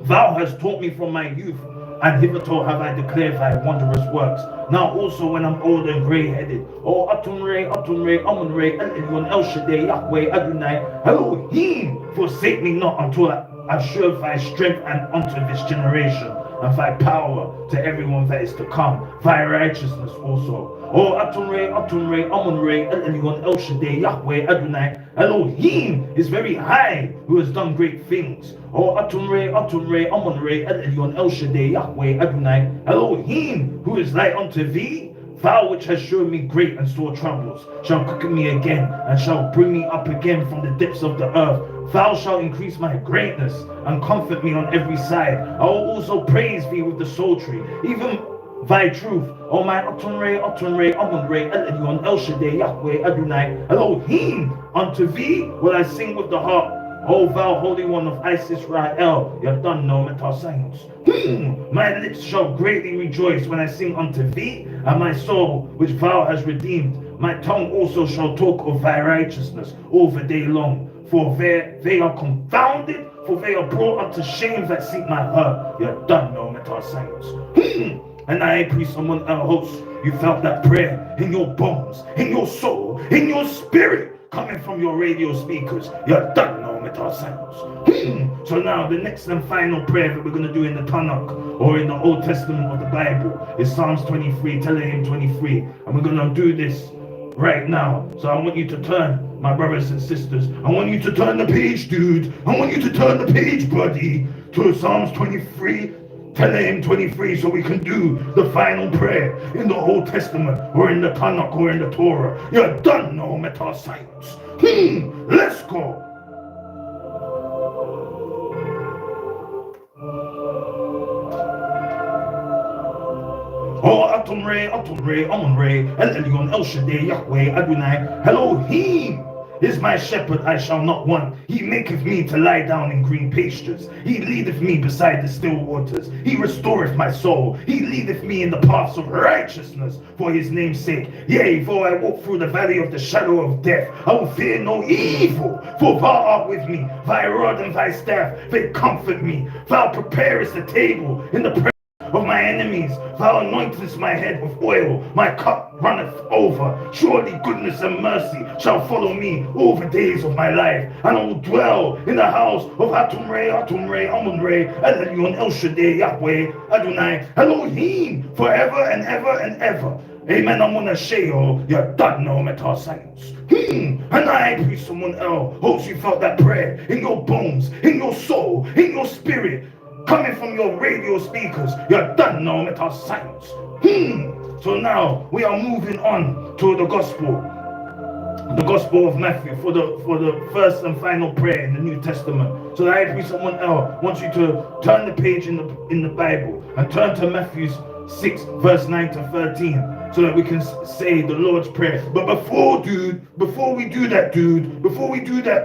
Thou hast taught me from my youth, and hitherto have I declared thy wondrous works. Now also when I'm old and grey-headed, O Atunre, Amunre, El Elyon, El Shaddai, Yahweh, Adonai, Elohim, forsake me not until I show thy strength and unto this generation, and thy power to everyone that is to come, thy righteousness also. O Atunre, Amunre, El Elyon, El Shaddai, Yahweh, Adonai, Elohim is very high, who has done great things. O Atunre, Amunre, El Elyon, El Shaddai, Yahweh, Adonai, Elohim, who is like unto thee. Thou which hast shown me great and sore troubles, shall quicken me again, and shall bring me up again from the depths of the earth. Thou shalt increase my greatness, and comfort me on every side. I will also praise thee with the psaltery, even thy truth. O my Atunre, Amunre, El Elyon, El Shaddai, Yahweh, Adonai, Elohim, unto thee will I sing with the harp. O thou Holy One of Israel, you have done no Metascience. My lips shall greatly rejoice when I sing unto thee, and my soul which thou hast redeemed. My tongue also shall talk of thy righteousness all the day long. For they are confounded, for they are brought unto shame that seek my hurt. You have done no Metascience. And I, priest among our hosts, you felt that prayer in your bones, in your soul, in your spirit, coming from your radio speakers. You have done no Metascience. So now the next and final prayer that we're going to do in the Tanakh, or in the Old Testament of the Bible, is Psalms 23, telling him 23. And we're going to do this right now. So I want you to turn, my brothers and sisters. I want you to turn the page, dude. I want you to turn the page, buddy, to Psalms 23. Telling 23, so we can do the final prayer in the Old Testament, or in the Tanakh, or in the Torah. You done no Metascience. Let's go. O Atunre, Amunre, El Elyon, El Shaddai, Yahweh, Adonai, Elohim is my shepherd, I shall not want. He maketh me to lie down in green pastures. He leadeth me beside the still waters. He restoreth my soul. He leadeth me in the paths of righteousness for his name's sake. Yea, though I walk through the valley of the shadow of death, I will fear no evil, for thou art with me. Thy rod and thy staff, they comfort me. Thou preparest the table in the presence of my enemies. Thou anointest my head with oil, my cup runneth over. Surely goodness and mercy shall follow me all the days of my life, and I will dwell in the house of Atumre, Amunre, Elyon, El Shaddai, Yahweh, Adonai, Elohim, forever and ever and ever. Amen. I'm gonna share you're done now, Metascience. And I pray someone else. Hope you felt that prayer in your bones, in your soul, in your spirit, coming from your radio speakers. You're done now, Metascience. So now we are moving on to the Gospel of Matthew for the first and final prayer in the New Testament. So that I pray someone else wants you to turn the page in the Bible and turn to Matthew 6 verse 9 to 13 so that we can say the Lord's Prayer. But before we do that,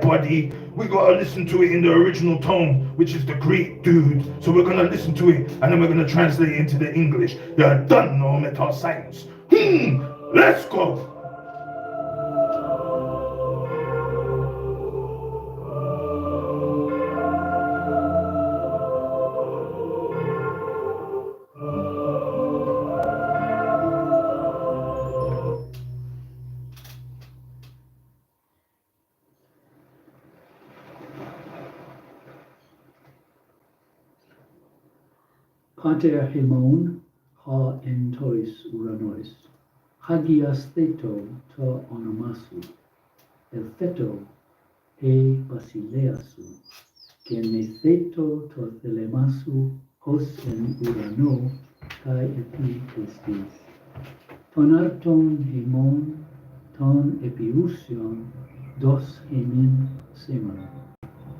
buddy, we gotta listen to it in the original tone, which is the Greek, dude. So we're gonna listen to it and then we're gonna translate it into the English. You're done now, Metascience. Let's go. Pater hemon ha entois uranois, hagias theto ta onomasu, el theto he basileasu, gene theto ta thelemasu hos en urano kai epi testis. Ton arton hemon, ton epiusion, dos hemin seman,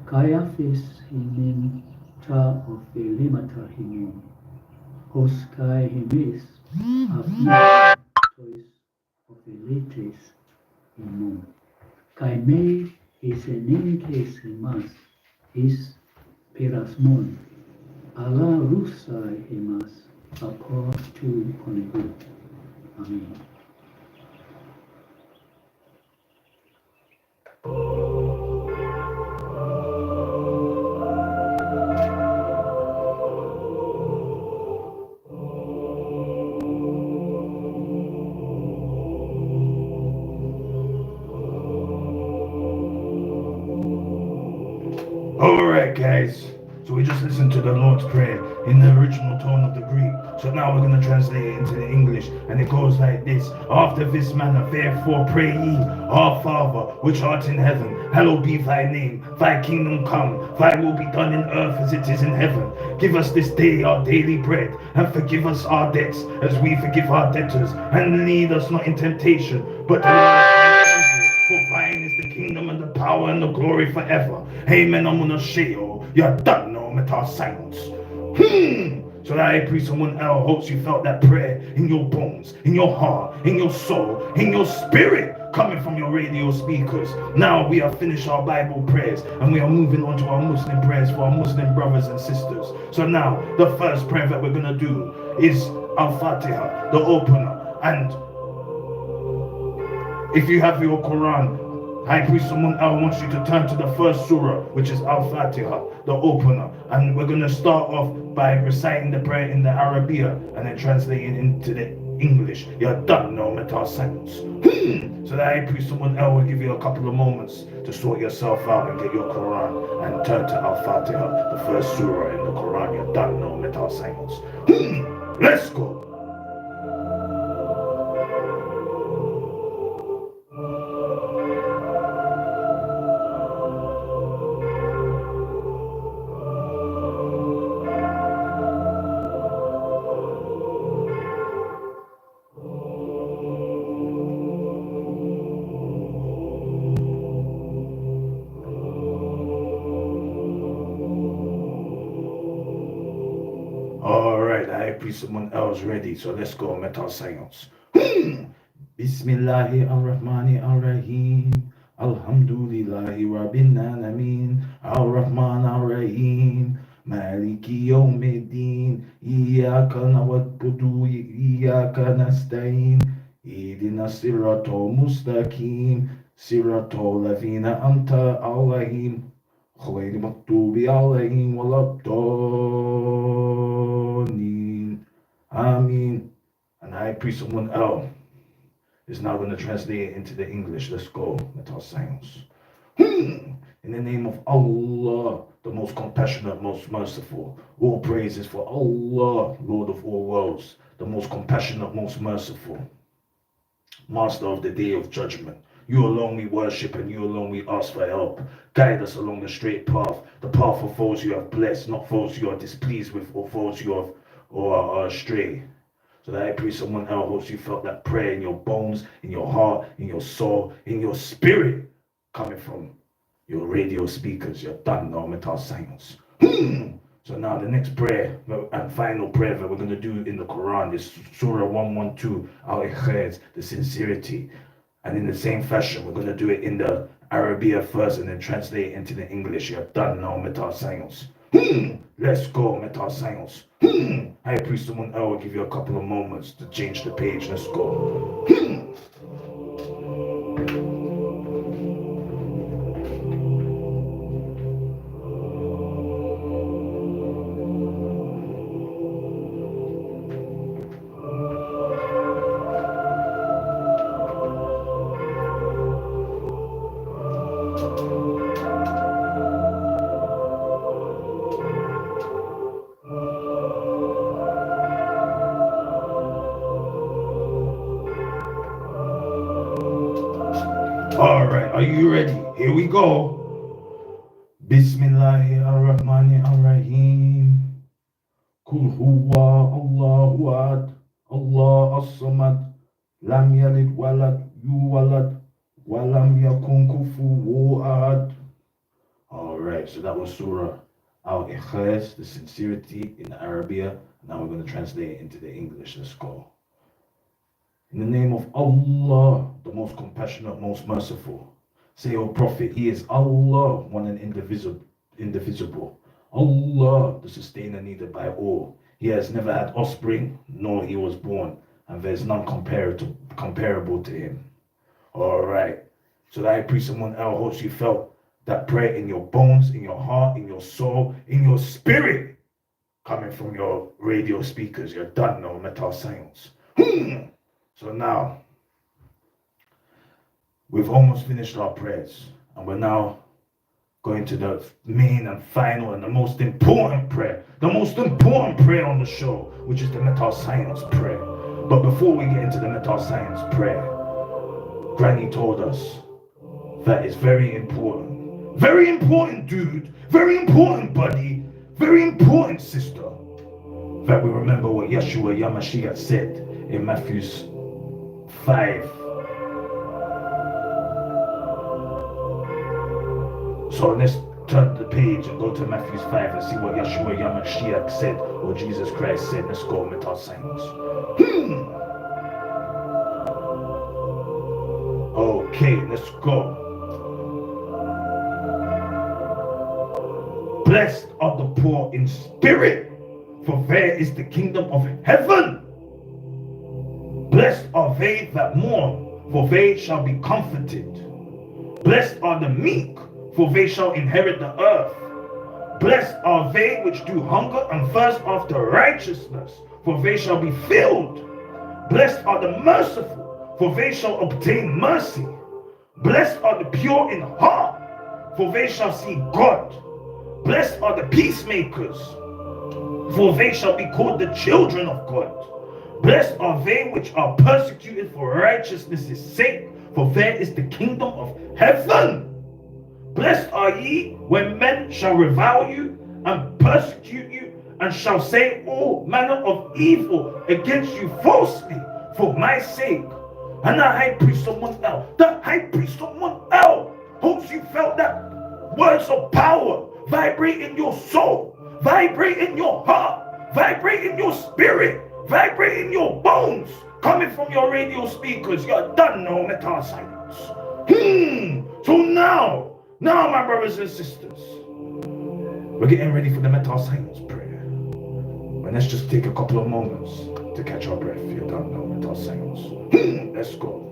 kai afis hemin ta ophelimata hemon, hos kai hemis afis tois opheletes hemon, kai me esenintes hemas is perasmon, ala rusai hemas apor tu ponegu. Amen. Alright, guys. So we just listened to the Lord's Prayer in the original tone of the Greek. So now we're going to translate it into the English. And it goes like this. After this manner, therefore pray ye, Our Father, which art in heaven, hallowed be thy name. Thy kingdom come, thy will be done in earth as it is in heaven. Give us this day our daily bread, and forgive us our debts as we forgive our debtors. And lead us not in temptation, but deliver us from evil. For thine is the kingdom and the power and the glory forever. Amen. I'm gonna share. You're done now, Metascience. So that I pray someone else hopes you felt that prayer in your bones, in your heart, in your soul, in your spirit, coming from your radio speakers. Now we have finished our Bible prayers and we are moving on to our Muslim prayers for our Muslim brothers and sisters. So now the first prayer that we're gonna do is Al-Fatiha, the opener. And if you have your Quran, I pray someone else wants you to turn to the first surah, which is Al-Fatiha, the opener. And we're going to start off by reciting the prayer in the Arabiya and then translating into the English. You're done now, Metascience. So that I pray someone else will give you a couple of moments to sort yourself out and get your Quran and turn to Al-Fatiha, the first surah in the Quran. You're done now, Metascience. Let's go. Alright, I pray someone else ready, so let's go, Metascience. Bismillahi ar-Rahmani ar-Rahim. Alhamdulillahi Rabbil Alameen. Ar-Rahman ar-Rahim. Maliki Yawmiddin. Iyaka na'budu wa iyaka nasta'in. Ihdina siratal mustaqim. Siratal ladhina anta alayhim. غير المغضوب عليهم ولا الضالين high priest of 1L is now going to translate it into the English. Let's go, Metascience. In the name of Allah, the most compassionate, most merciful. All praises for Allah, Lord of all worlds, the most compassionate, most merciful, Master of the day of judgment. You alone we worship and you alone we ask for help. Guide us along the straight path, the path of those you have blessed, not those you are displeased with or those you have or are astray. So that I pray someone else you felt that prayer in your bones, in your heart, in your soul, in your spirit, coming from your radio speakers. You're done now, Metascience. So now the next prayer and final prayer that we're going to do in the Quran is Surah 112, Al-Ikhlas, the sincerity. And in the same fashion, we're going to do it in the Arabia first and then translate it into the English. You're done now, Metascience. Let's go, Metascience. I priest someone else will give you a couple of moments to change the page. Let's go. Alright, are you ready? Here we go. Bismillahir Rahmanir Rahim. Kul huwa Allahu ahad, Allah as-samad, lam yalid walad yuwalad, wa lam yakun kufuwan ahad. Alright, so that was Surah Al-Ikhlas, the sincerity in Arabia. Now we're going to translate it into the English. Let's go. In the name of Allah, the most compassionate, most merciful. Say, O Prophet, He is Allah, one and indivisible. Allah, the sustainer needed by all. He has never had offspring, nor he was born, and there is none comparable to him. Alright, so that I pray someone else you felt that prayer in your bones, in your heart, in your soul, in your spirit, coming from your radio speakers. You're done now, Metascience. So now, we've almost finished our prayers, and we're now going to the main and final and the most important prayer on the show, which is the Metascience prayer. But before we get into the Metascience prayer, Granny told us that it's very important, dude, very important, buddy, very important, sister, that we remember what Yeshua Yamashiach said in Matthew 5. So let's turn the page and go to Matthew 5 and see what Yeshua Yamashiach said, or Jesus Christ said. Let's go, Metascience. Okay, let's go. Blessed are the poor in spirit, for there is the kingdom of heaven. Blessed are they that mourn, for they shall be comforted. Blessed are the meek, for they shall inherit the earth. Blessed are they which do hunger and thirst after righteousness, for they shall be filled. Blessed are the merciful, for they shall obtain mercy. Blessed are the pure in heart, for they shall see God. Blessed are the peacemakers, for they shall be called the children of God. Blessed are they which are persecuted for righteousness' sake, for there is the kingdom of heaven. Blessed are ye when men shall revile you and persecute you, and shall say all manner of evil against you falsely for my sake. And the high priest someone else, hopes you felt that words of power vibrate in your soul, vibrate in your heart, vibrate in your spirit, vibrate in your bones, coming from your radio speakers. You're done now, Metascience. So now, my brothers and sisters, we're getting ready for the Metascience prayer. And let's just take a couple of moments to catch our breath. You're done now, Metascience. Let's go.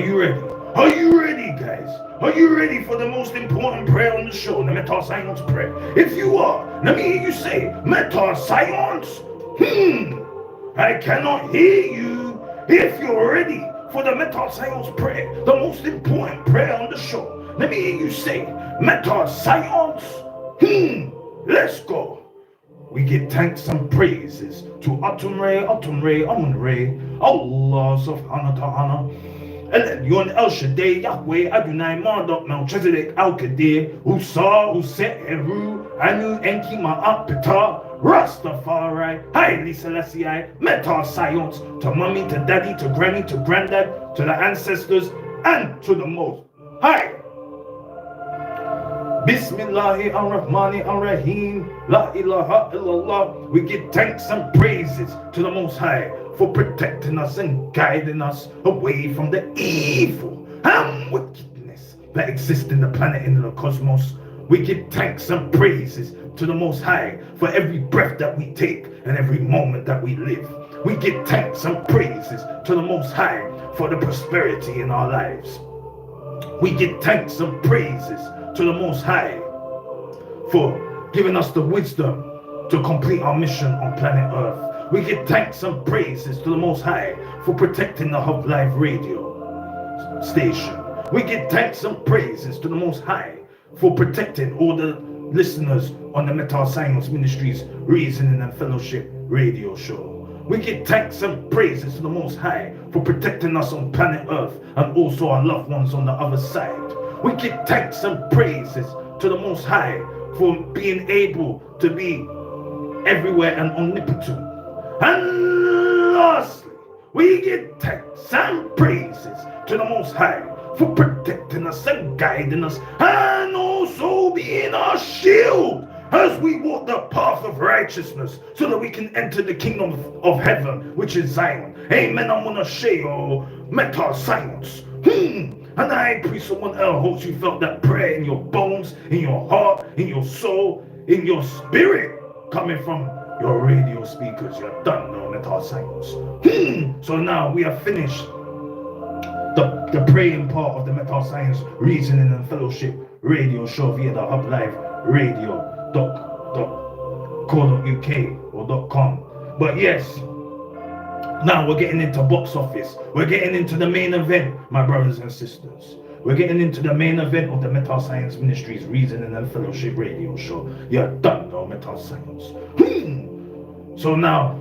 you ready? Are you ready, guys? Are you ready for the most important prayer on the show, the Metascience prayer? If you are, let me hear you say, Metascience? I cannot hear you. If you're ready for the Metascience prayer, the most important prayer on the show, let me hear you say, Metascience? Let's go. We give thanks and praises to Atumre, Amun-Re, Allah subhanahu wa ta'ala. Elyon El Shaddai, Yahweh, Adonai, Marduk, Melchizedek, Al-Qadir, Usa, Uset, Heru, Anu, Enki, Ma'at, Ptah, Rastafari, Haile Selassie, Metascience, to mommy, to daddy, to granny, to granddad, to the ancestors, and to the most high. Bismillahi ar-Rahmani ar-Rahim, La ilaha illallah. We give thanks and praises to the Most High for protecting us and guiding us away from the evil and wickedness that exists in the planet and in the cosmos. We give thanks and praises to the Most High for every breath that we take and every moment that we live. We give thanks and praises to the Most High for the prosperity in our lives. We give thanks and praises to the Most High for giving us the wisdom to complete our mission on planet Earth. We give thanks and praises to the Most High for protecting the Hub Live radio station. We give thanks and praises to the Most High for protecting all the listeners on the Metascience Ministries Reasoning and Fellowship radio show. We give thanks and praises to the Most High for protecting us on planet Earth and also our loved ones on the other side. We give thanks and praises to the Most High for being able to be everywhere and omnipotent. And lastly, we give thanks and praises to the Most High for protecting us and guiding us and also being our shield as we walk the path of righteousness so that we can enter the kingdom of heaven, which is Zion. Amen. I'm gonna share Metascience. And I pray someone else hopes you felt that prayer in your bones, in your heart, in your soul, in your spirit, coming from your radio speakers. You're done now, Metascience. So now we have finished the praying part of the Metascience Reasoning and Fellowship radio show via the Hub Live radio.co.uk or .com. But yes, now we're getting into box office. We're getting into the main event, my brothers and sisters. We're getting into the main event of the Metascience Ministries Reasoning and Fellowship radio show. You're done now, Metascience. So now,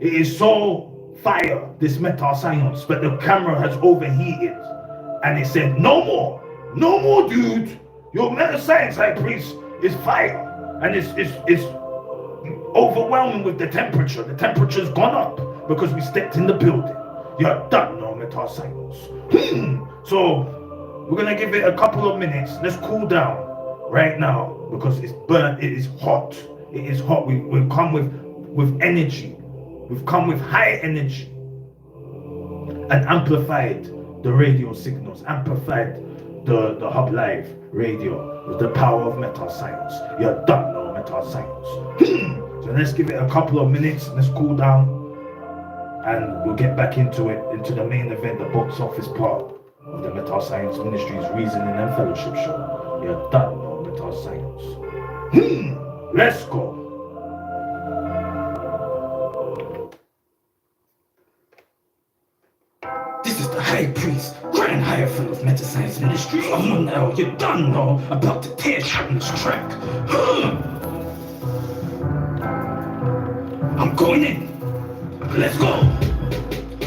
it is so fire, this Metascience, but the camera has overheated. And it said, no more, dude. Your Metascience high priest is fire. And it's overwhelming with the temperature. The temperature's gone up because we stepped in the building. You're done now, Metascience. So we're gonna give it a couple of minutes. Let's cool down right now because it's burnt. It is hot. It is hot. We've come with energy. We've come with high energy and amplified the radio signals, amplified the Hub Live radio with the power of Metascience. You're done now, Metascience. So let's give it a couple of minutes. Let's cool down. And we'll get back into it, into the main event, the box office part of the Metascience Ministries Reasoning and Fellowship show. You're done now, Metascience. Let's go. This is the High Priest, Grand Hierophant of Metascience Ministries. Oh no, you done know about to tear shit in this track. I'm going in. Let's go.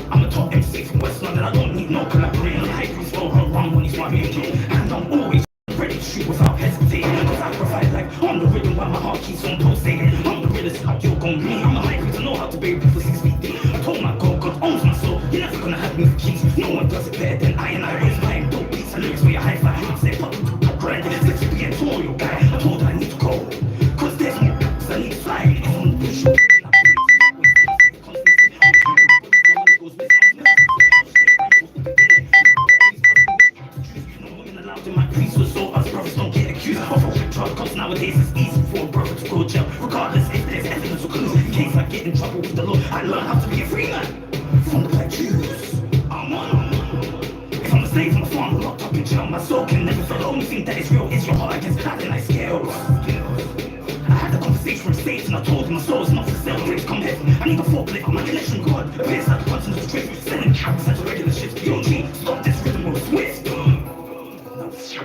I'm a top MC from West London. I don't need no collaborating. High Priest go her wrong when he's running me. And I'm always ready to shoot without hesitating. Cause I provide life on the rhythm while my heart keeps on pulsating. I'm the realest like you're gon' mean. I'm a High Priest, I know how to be for 6 feet deep. I told my God owns my soul. You're never gonna have me for keys. No one does it better than I. And I raise mine. Dope beats and lyrics for your high five. Say fuck to grind. 6 p.m. tutorial guy. I told her I need to go. Cause there's more I need to fly. It's on the show. Nowadays it's easy for a brother to go jail. Regardless if there's evidence or clues. In case I get in trouble with the law, I learn stage from stage, and I told him my soul is not for sale. Grace come heaven, I need a forklift. My connection with God appears like the continent of truth. Selling such a regular shift beyond me. Stop this rhythm or twist.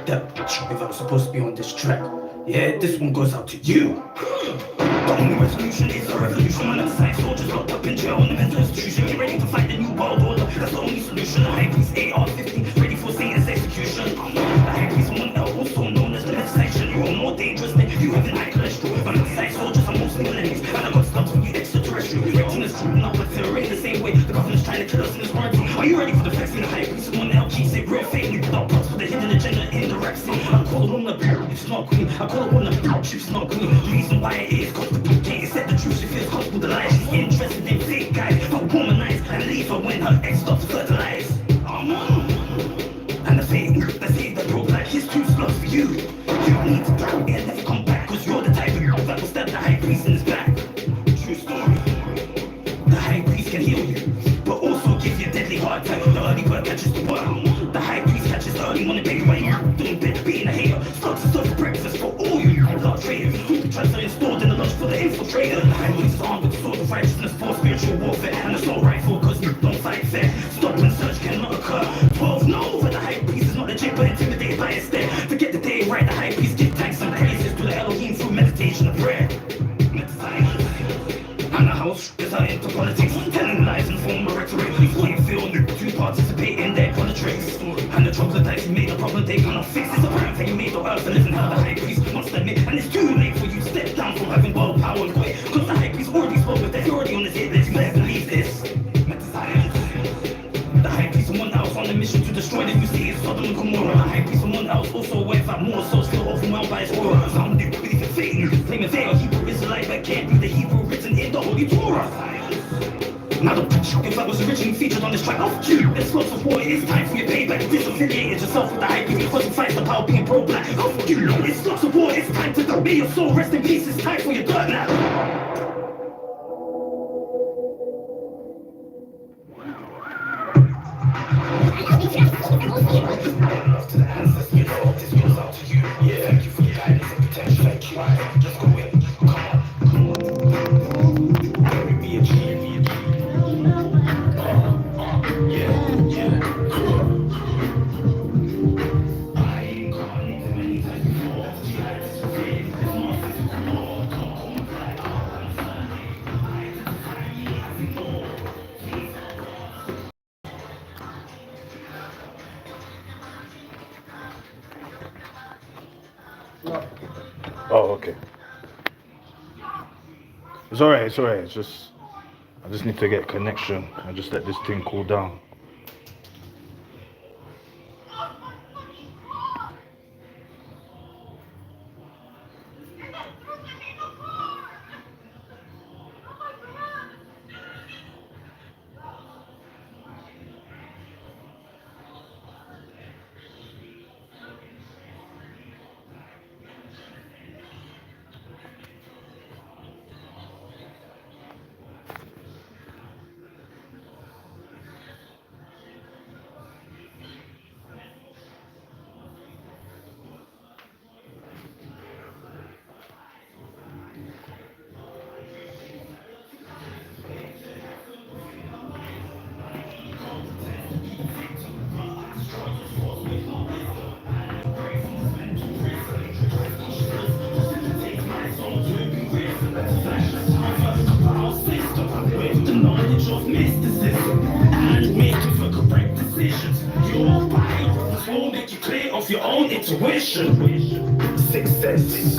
If I was supposed to be on this track, yeah, this one goes out to you. The only resolution is a revolution. My science soldiers locked up in jail in the mental institution. Get ready to fight the new world order. That's the only solution. The high priest AR-15, ready for Satan's execution. The high priest someone else, also known as the Metascience. You're more dangerous than you have in high cholesterol. My science soldiers are mostly millennials, and I got stuck from you extraterrestrial. Reaching this true, not with terror in the same way the government's trying to kill us in this quarantine. Are you ready for the facts? The high priest someone else keeps it real fake. We put out plots for the hidden agenda in the rap scene. I call a woman a parrot, it's not green. I call a woman a pouch, it's not green. The reason why it is cause the can't accept the truth. She feels comfortable with the lies. She's interested in fake guys, but womanize and leave her when her ex starts to fertilize. And the thing that broke like his too slow for you. You need to go and never come back, cause you're the type of girl that will stab the high priest in his back. True story. The high priest can heal you, but also give you a deadly heart attack. The early bird catches the worm. The high priest catches the early morning baby when you're doing bed, being a hater. Starts to serve breakfast for all you large traders. The transfer installed in the lodge for the infiltrator. The high priest is armed with the sword of righteousness for spiritual warfare. And it's not rightful cause you don't fight fair. Stop and search cannot occur. 12 no, but the high priest is not legit but intimidated by his stare. To get the day right, the high priest gives thanks and praises to the Elohim through meditation and prayer. And the house is out into politics, telling lies and form of rhetoric. Please wait, feel new to participate in their politics. And the troglodytes you made a problem they cannot fix. It's a brand that you made the earth and live in hell. The high priest wants to admit, and it's too late for you to step down from having world power and quit. Cause the high priest already spoke with that, you're already on his hit list. You better believe this. The high priest someone else on a mission to destroy the new city of Sodom and Gomorrah. The high priest someone else also aware that more souls still overwhelmed by his horror. Some do believe in Satan, claiming they are Hebrew Israelite but can't be the Hebrew written in the Holy Torah. Now the if I was originally featured on this track, off you. It's lots of war, it's time for your payback. Disaffiliated yourself with the high priest because he fights the power being pro-black. Off you, it's lots of war, it's time to go. May your soul rest in peace, it's time for your dirt now. To the ancestors, this goes out to you. Yeah, thank you for your guidance and protection. Thank you. Just go in. Come on. Let me be a G. Yeah. I ain't caught it many times before. Oh, okay. It's alright. It's just I just need to get connection and just let this thing cool down. With the knowledge of mysticism and making for correct decisions, your Bible will make you clear of your own intuition. Success.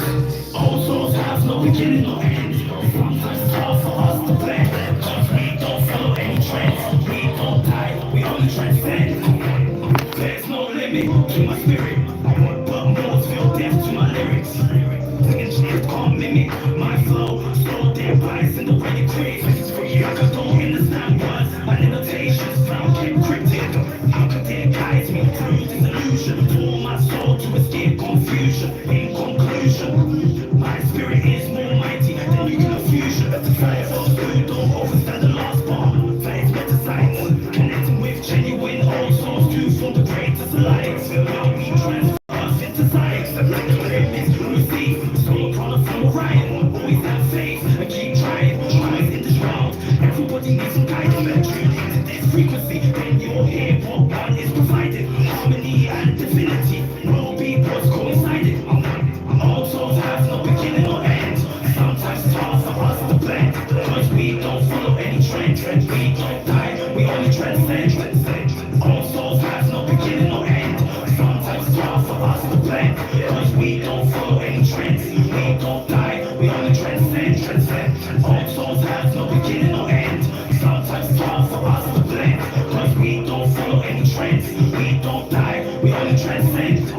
All souls have no beginning or end. Sometimes it's hard for us to plan, cause we don't follow any trends. We don't die, we only transcend. There's no limit to my spirit, but more feel deaf to my lyrics. Engineers can't mimic my flow, slow their bias in the way it creates. For you, I don't understand words and limitations found encrypted. How could they guide me through this illusion? Pull my soul to escape confusion. In conclusion, my spirit is more mighty than nuclear fusion. That's the fire of food, don't overstand the last part. That is metascience, connecting with genuine old souls to form the greatest light. Now we transfer into science, like the pyramids, receive. So upon a from Orion, always have All souls have no beginning or end. Sometimes it's hard for us to blend, cause we don't follow any trends. We don't die, we only transcend.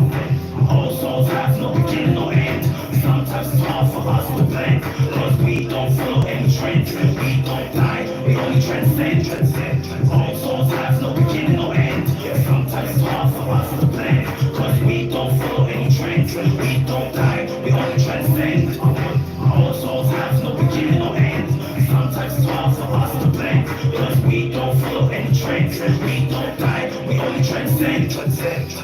All souls have no beginning or end. Sometimes it's hard for us to blend, cause we don't follow any trends. We don't die, we only transcend. All souls have no beginning or end. Sometimes it's hard for us to blend, cause we don't follow any trends. We don't die, we only transcend. All souls have no beginning or end. Sometimes it's hard for us to blend, cause we don't follow any trends. We don't die, we only transcend.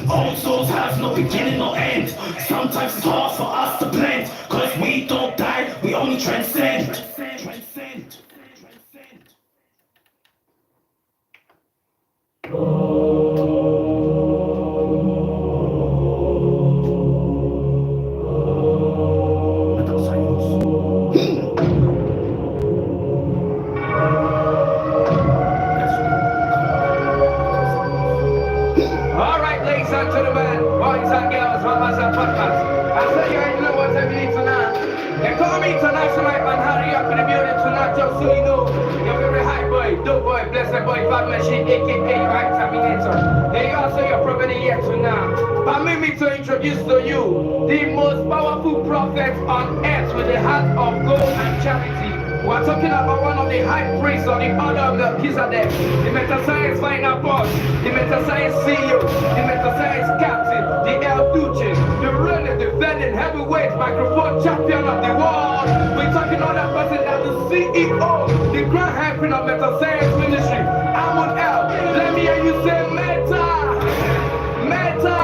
All souls have no beginning or end. Sometimes it's hard for us to blend, cause we don't die, we only transcend. Alright, ladies and gentlemen, boys and girls, mamas and papas. I say you ain't know what I mean tonight. They call me international man, hurry up in the building tonight, just so you know. You're very high boy, dope boy, blessed boy, bad machine, aka right terminator. Hey, you also your prophet here tonight. Permit me to introduce to you the most powerful prophet on earth with a heart of gold and charity. We're talking about one of the high priests of the order of Melchizedek, the Metascience final boss, the Metascience CEO, the Metascience captain, the El Duce, the reigning, defending heavyweight microphone champion of the world. We're talking about that person as the CEO, the grand high priest of Metascience ministry, Amon El. Let me hear you say Meta! Meta!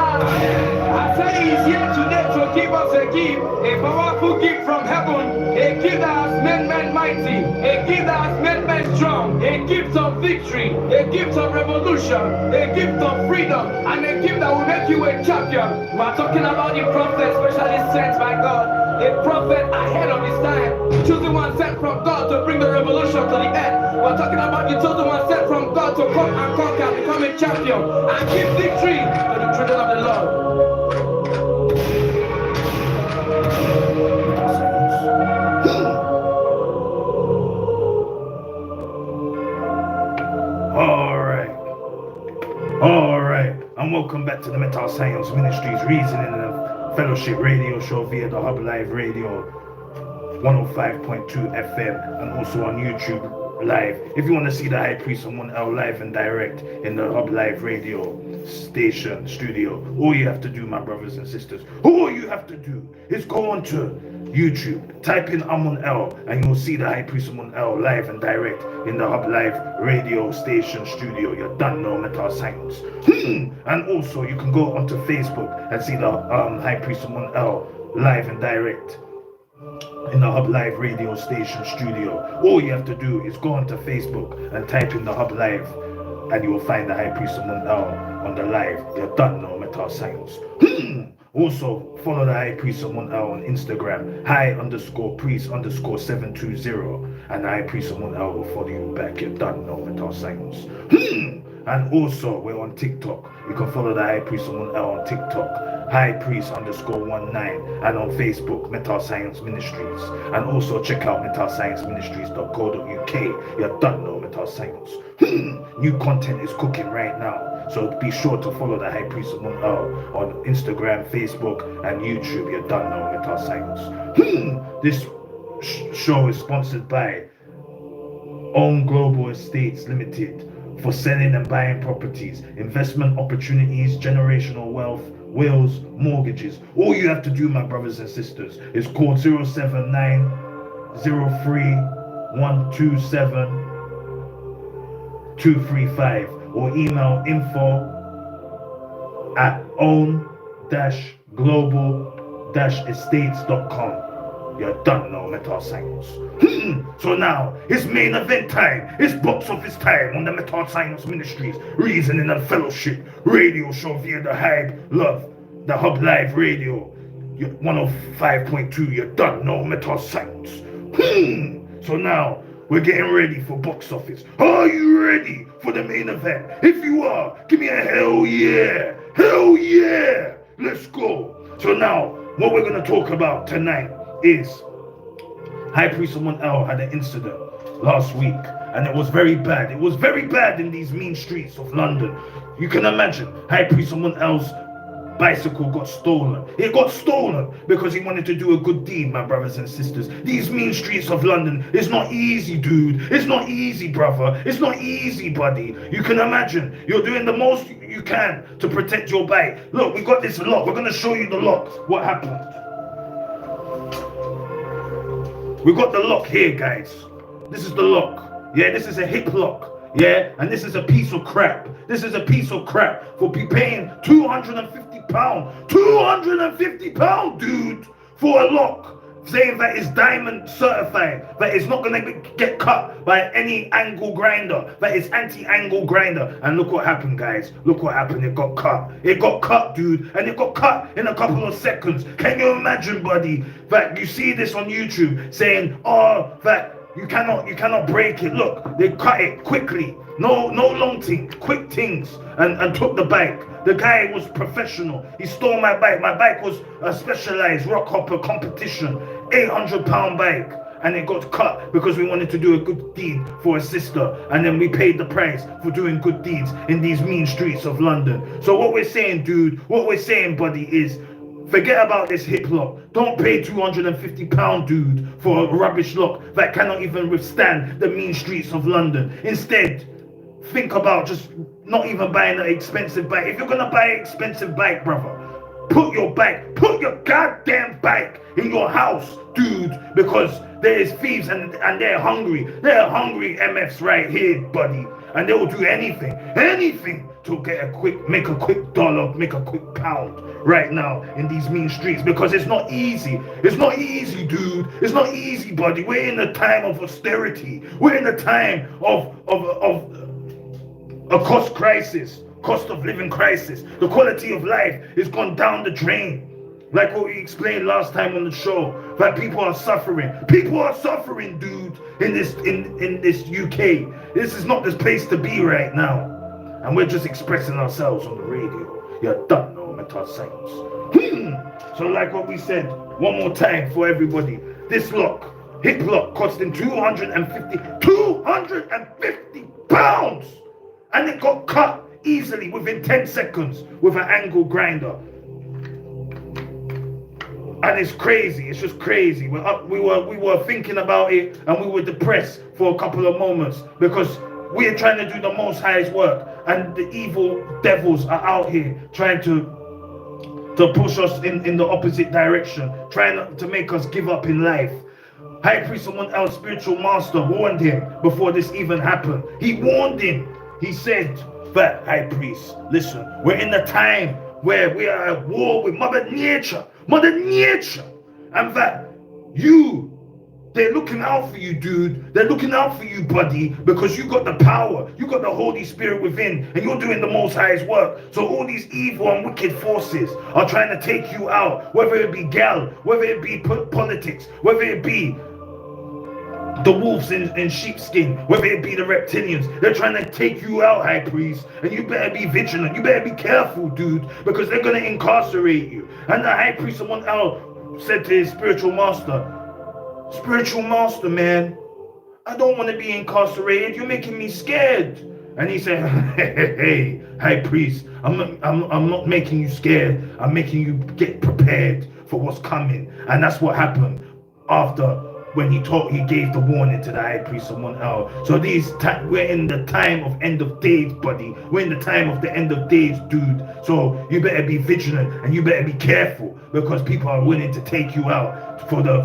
I say he's here today to give us a gift, a powerful gift from heaven, a gift that has made men mighty, a gift that has made men strong, a gift of victory, a gift of revolution, a gift of freedom, and a gift that will make you a champion. We are talking about the prophet specially sent by God, a prophet ahead of his time, choosing one sent from God to bring the revolution to the earth. We are talking about the chosen one sent from God to come and conquer, become a champion, and give victory to the children of the Lord. Alright, and welcome back to the Metascience Ministries Reasoning and Fellowship Radio Show via the Hub Live Radio 105.2 FM and also on YouTube Live. If you want to see the High Priest on 1L live and direct in the Hub Live Radio station studio, all you have to do, my brothers and sisters, all you have to do is go on to YouTube, type in Amon L, and you'll see the High Priest Amon L live and direct in the Hub Live radio station studio. You done know Metascience. And also you can go onto Facebook and see the High Priest Amon L live and direct in the Hub Live radio station studio. All you have to do is go onto Facebook and type in the Hub Live, and you will find the High Priest Amon L on the live. You done know Metascience. Also, follow the High Priest Amon L on Instagram, high_priest_720, and the High Priest Amon L will follow you back. You done know Metascience. And also, we're on TikTok. You can follow the High Priest Amon L on TikTok, highpriest_19, and on Facebook, Metascience Ministries. And also check out metascienceministries.co.uk. You done know Metascience. New content is cooking right now. So be sure to follow the High Priest Amon L on Instagram, Facebook, and YouTube. You done know Metascience. This show is sponsored by Own Global Estates Limited for selling and buying properties, investment opportunities, generational wealth, wills, mortgages. All you have to do, my brothers and sisters, is call 079-03-127-235 or email info@own-global-estates.com. You done know Metascience. So now, it's main event time. It's box office time on the Metascience Ministries Reasoning and Fellowship radio show via the the Hub Live Radio 105.2. You done know Metascience. So now, we're getting ready for box office. Are you ready for the main event? If you are, give me a hell yeah. Hell yeah. Let's go. So now, what we're going to talk about tonight is High Priest Someone L had an incident last week, and it was very bad. It was very bad in these mean streets of London. You can imagine, High Priest Someone L's bicycle got stolen. It got stolen because he wanted to do a good deed, my brothers and sisters. These mean streets of London, it's not easy, dude. It's not easy, brother. It's not easy, buddy. You can imagine, you're doing the most you can to protect your bike. Look, we got this lock. We're going to show you the lock. What happened? We got the lock here, guys. This is the lock. Yeah, this is a hip lock. Yeah, and this is a piece of crap. This is a piece of crap for paying £250. £250, dude, for a lock. Saying that it's diamond certified, that it's not gonna get cut by any angle grinder, that it's anti-angle grinder. And look what happened, guys. Look what happened. It got cut. It got cut, dude, and it got cut in a couple of seconds. Can you imagine, buddy, that you see this on YouTube saying, oh, that you cannot break it. Look, they cut it quickly. No long thing, quick things, and took the bike. The guy was professional. He stole my bike. My bike was a specialized rock hopper competition, £800 bike, and it got cut because we wanted to do a good deed for a sister, and then we paid the price for doing good deeds in these mean streets of London. So what we're saying, dude, what we're saying, buddy, is forget about this hip lock. Don't pay £250, dude, for a rubbish lock that cannot even withstand the mean streets of London. Instead, think about just not even buying an expensive bike. If you're gonna buy an expensive bike, brother, put your goddamn bike in your house, dude, because there is thieves and they're hungry. They're hungry MFs right here, buddy. And they will do anything to make a quick dollar, make a quick pound right now in these mean streets, because it's not easy. It's not easy, dude. It's not easy, buddy. We're in a time of austerity. We're in a time of a cost crisis, cost of living crisis. The quality of life is gone down the drain. Like what we explained last time on the show, that people are suffering. People are suffering, dude, in this UK. This is not the place to be right now. And we're just expressing ourselves on the radio. You don't know Metascience. So like what we said, one more time for everybody. This lock, hip lock, costing £250. And it got cut easily within 10 seconds with an angle grinder. And it's crazy. It's just crazy. We were thinking about it, and we were depressed for a couple of moments because we're trying to do the Most High's work, and the evil devils are out here trying to push us in the opposite direction, trying to make us give up in life. High Priest, someone else, spiritual master, warned him before this even happened. He warned him. He said that, High Priest, listen, we're in a time where we are at war with Mother Nature, and that they're looking out for you, dude. They're looking out for you, buddy, because you got the power, you got the Holy Spirit within, and you're doing the Most High's work. So all these evil and wicked forces are trying to take you out, whether it be whether it be politics, whether it be the wolves in sheepskin, whether it be the reptilians. They're trying to take you out, High Priest, and you better be vigilant. You better be careful, dude, because they're going to incarcerate you. And the High Priest, someone else, said to his spiritual master, man, I don't want to be incarcerated. You're making me scared. And he said, hey, High Priest, I'm not making you scared. I'm making you get prepared for what's coming. And that's what happened after when he gave the warning to the High Priest, someone else. So we're in the time of end of days, buddy. We're in the time of the end of days, dude. So you better be vigilant and you better be careful, because people are willing to take you out for the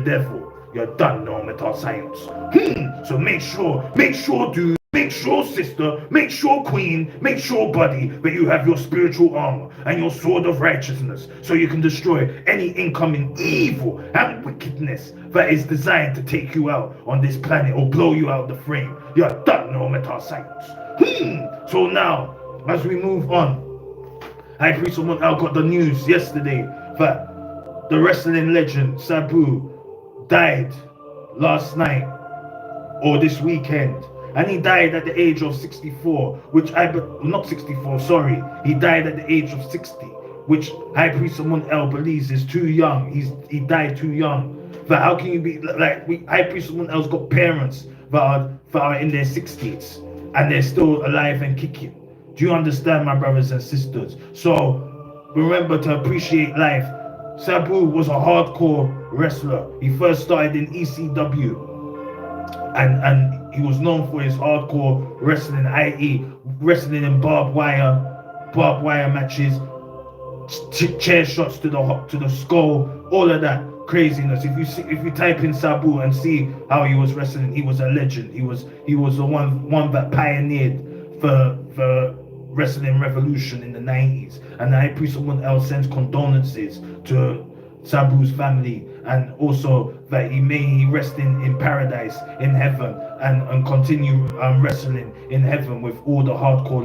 devil. You're done, no Metascience. So make sure, dude. Make sure, sister, make sure, queen, make sure, buddy, that you have your spiritual armor and your sword of righteousness, so you can destroy any incoming evil and wickedness that is designed to take you out on this planet or blow you out the frame. You're done, no Metascience. So now, as we move on, High Priest someone else got the news yesterday that the wrestling legend Sabu died last night or this weekend. And he died at the age of 64, he died at the age of 60, which High Priest Someone L believes is too young. He died too young. But how can you be like High Priest Someone L's got parents that are in their 60s and they're still alive and kicking? Do you understand, my brothers and sisters? So remember to appreciate life. Sabu was a hardcore wrestler. He first started in ECW. And he was known for his hardcore wrestling, i.e. wrestling in barbed wire matches, chair shots to the skull, all of that craziness. If you type in Sabu and see how he was wrestling, he was a legend. He was the one that pioneered for wrestling revolution in the 90s. And the High Priest Someone Else sends condolences to Sabu's family, and also that he may rest in paradise, in heaven, and continue wrestling in heaven with all the hardcore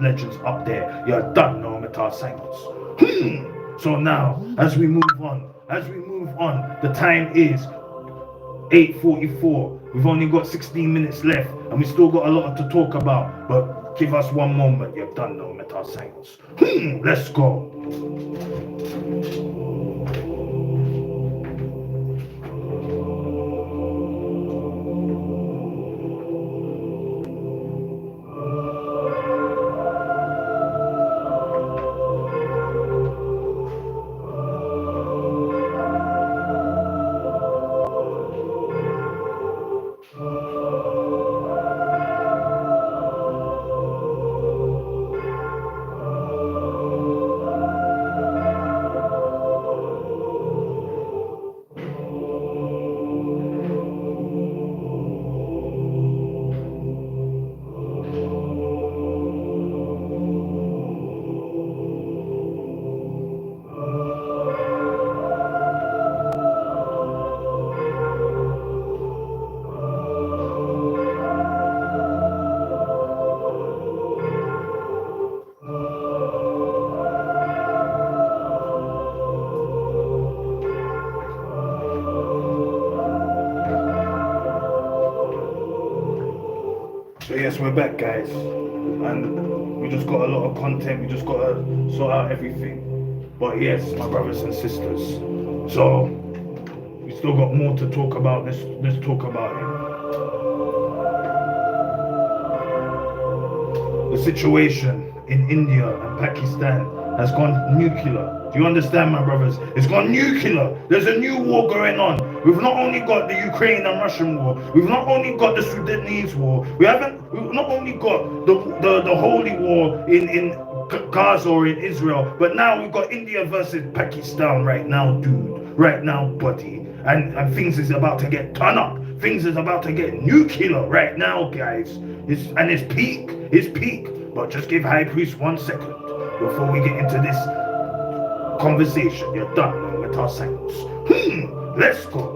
legends up there. You're done, no Metascience. So now, as we move on, the time is 8:44. We've only got 16 minutes left, and we still got a lot to talk about. But give us one moment. You're done, no Metascience. Let's go. So yes, we're back, guys, and we just got a lot of content. We just got to sort out everything. But yes, my brothers and sisters, so we still got more to talk about. Let's talk about it. The situation in India and Pakistan has gone nuclear. Do you understand, my brothers? It's gone nuclear. There's a new war going on. We've not only got the Ukraine and Russian war. We've not only got the Sudanese war. We've not only got the holy war in Gaza or in Israel, but now we've got India versus Pakistan right now, dude. Right now, buddy. And things is about to get turned up. Things is about to get nuclear right now, guys. It's peak. It's peak. But just give High Priest 1 second before we get into this conversation. You're done with our science. Let's go.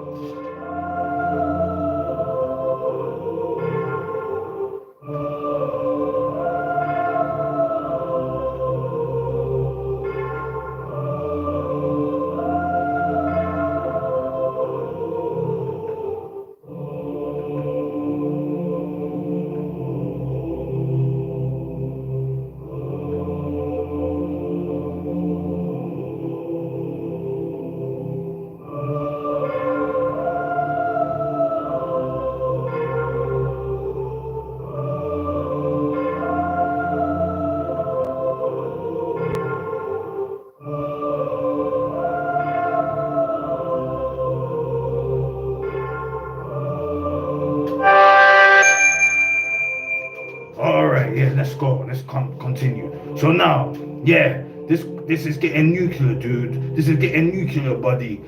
Let's go. Let's continue. So now, yeah, this is getting nuclear, dude. This is getting nuclear, buddy.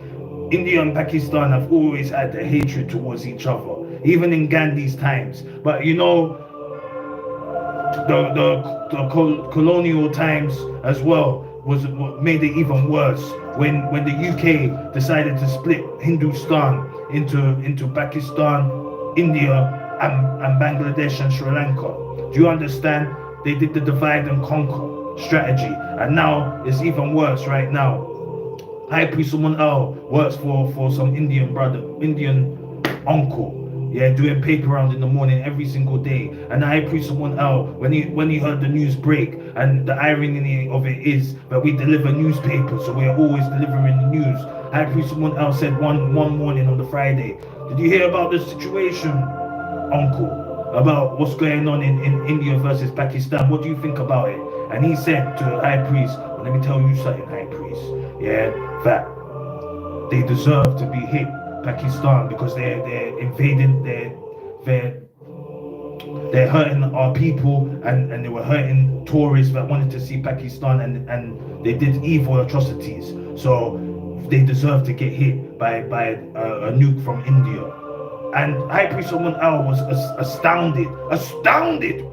India and Pakistan have always had a hatred towards each other, even in Gandhi's times. But you know, the colonial times as well was what made it even worse when the UK decided to split Hindustan into Pakistan, India, and Bangladesh and Sri Lanka. Do you understand? They did the divide and conquer strategy, and now it's even worse right now. High Priest Someone L works for some Indian uncle. yeah, doing paper round in the morning every single day. And the high priest of One L, when he heard the news break, and the irony of it is that we deliver newspapers, so we're always delivering the news. High priest of One L said one morning on the Friday, "Did you hear about the situation, uncle? About what's going on in India versus Pakistan? What do you think about it?" And he said to the high priest, "Well, let me tell you something, high priest. Yeah, that they deserve to be hit, Pakistan, because they're invading, they're hurting our people, and they were hurting tourists that wanted to see Pakistan, and they did evil atrocities. So they deserve to get hit by a nuke from India." And High Priest Solomon Al was astounded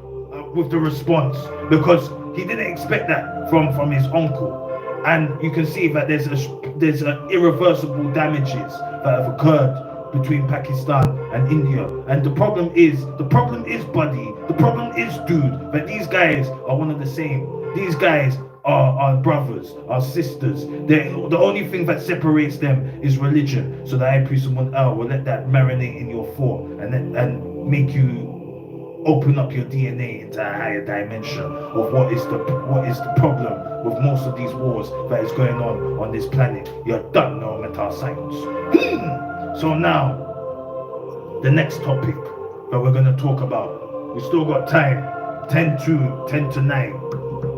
with the response, because he didn't expect that from his uncle. And you can see that there's irreversible damages that have occurred between Pakistan and India. And the problem is, buddy, the problem is, dude, that these guys are one of the same. These guys are brothers, are sisters. The only thing that separates them is religion. So the High Priest of One L will let that marinate in your thought, and make you open up your DNA into a higher dimension of what is the problem with most of these wars that is going on this planet. You don't know Metascience. So now, the next topic that we're going to talk about, we still got time, 10 to 9.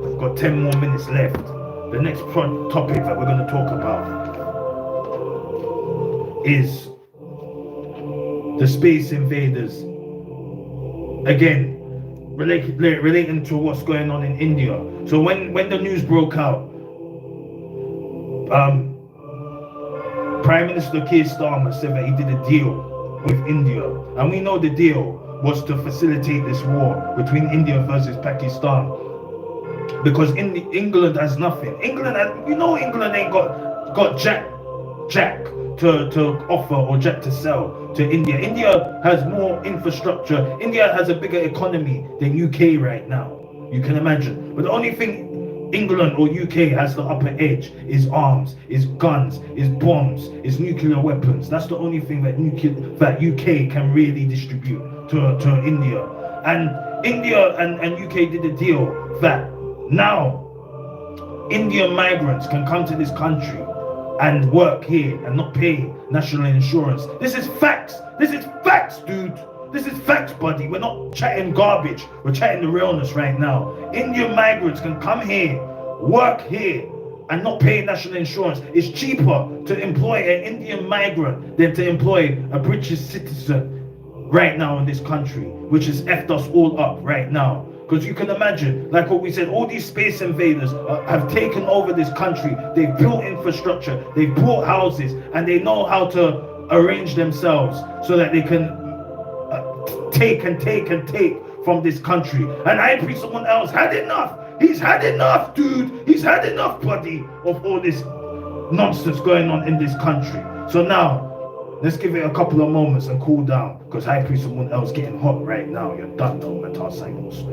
We've got 10 more minutes left. The next topic that we're going to talk about is the space invaders. Again, relating to what's going on in India. So when the news broke out, Prime Minister Keir Starmer said that he did a deal with India, and we know the deal was to facilitate this war between India versus Pakistan, because England has nothing. England ain't got jack to offer, or jack to sell to India. India has more infrastructure. India has a bigger economy than UK right now. You can imagine. But the only thing England or UK has the upper edge is arms, is guns, is bombs, is nuclear weapons. That's the only thing that UK can really distribute to India. And India and UK did a deal that now Indian migrants can come to this country and work here and not pay national insurance. This is facts. This is facts, dude. This is facts, buddy. We're not chatting garbage. We're chatting the realness right now. Indian migrants can come here, work here, and not pay national insurance. It's cheaper to employ an Indian migrant than to employ a British citizen right now in this country, which has effed us all up right now. Because you can imagine, like what we said, all these space invaders have taken over this country. They've built infrastructure, they've built houses, and they know how to arrange themselves so that they can take from this country. And I agree someone else had enough. He's had enough, dude. He's had enough, buddy, of all this nonsense going on in this country. So now, let's give it a couple of moments and cool down, because High Priest someone else getting hot right now. You're done though, Metascience.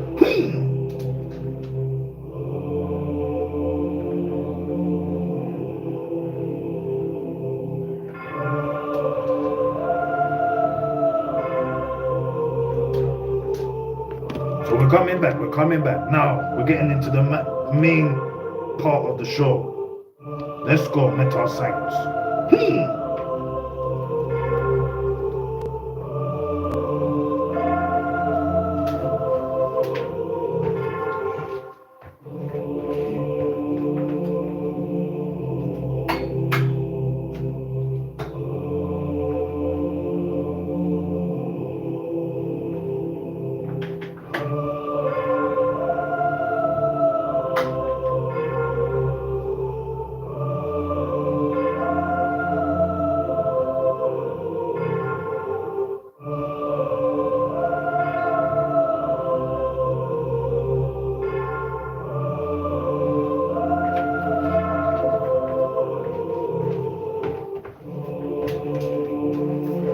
So we're coming back. Now, we're getting into the main part of the show. Let's go, Metascience.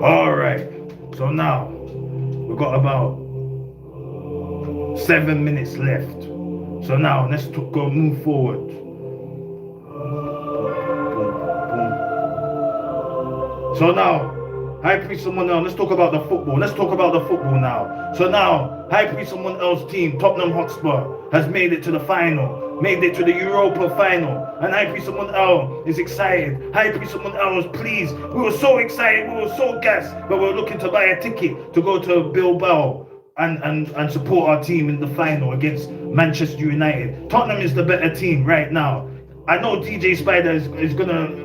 Alright, so now we've got about 7 minutes left. So now let's go move forward. So now High Priest someone else. Let's talk about the football. Let's talk about the football now. So now, High Priest someone else's team, Tottenham Hotspur, has made it to the final, made it to the Europa final, and High Priest someone else is excited. High Priest someone else, please. We were so excited, we were so gassed, but we were looking to buy a ticket to go to Bilbao and support our team in the final against Manchester United. Tottenham is the better team right now. I know DJ Spider is gonna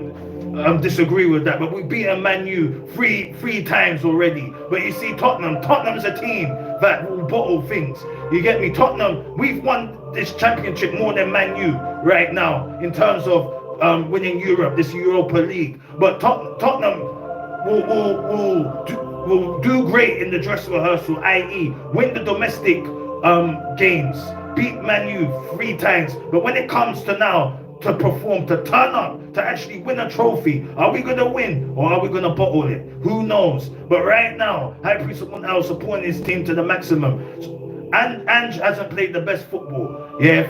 disagree with that, but we've beaten Man U three times already. But you see, Tottenham's a team that will bottle things. You get me? Tottenham, we've won this championship more than Man U right now in terms of winning Europe, this Europa League. But Tottenham will do great in the dress rehearsal, i.e. win the domestic games, beat Man U 3 times. But when it comes to now, to perform, to turn up, to actually win a trophy, are we going to win or are we going to bottle it? Who knows? But right now, High Priest someone else supporting his team to the maximum. And Ange hasn't played the best football,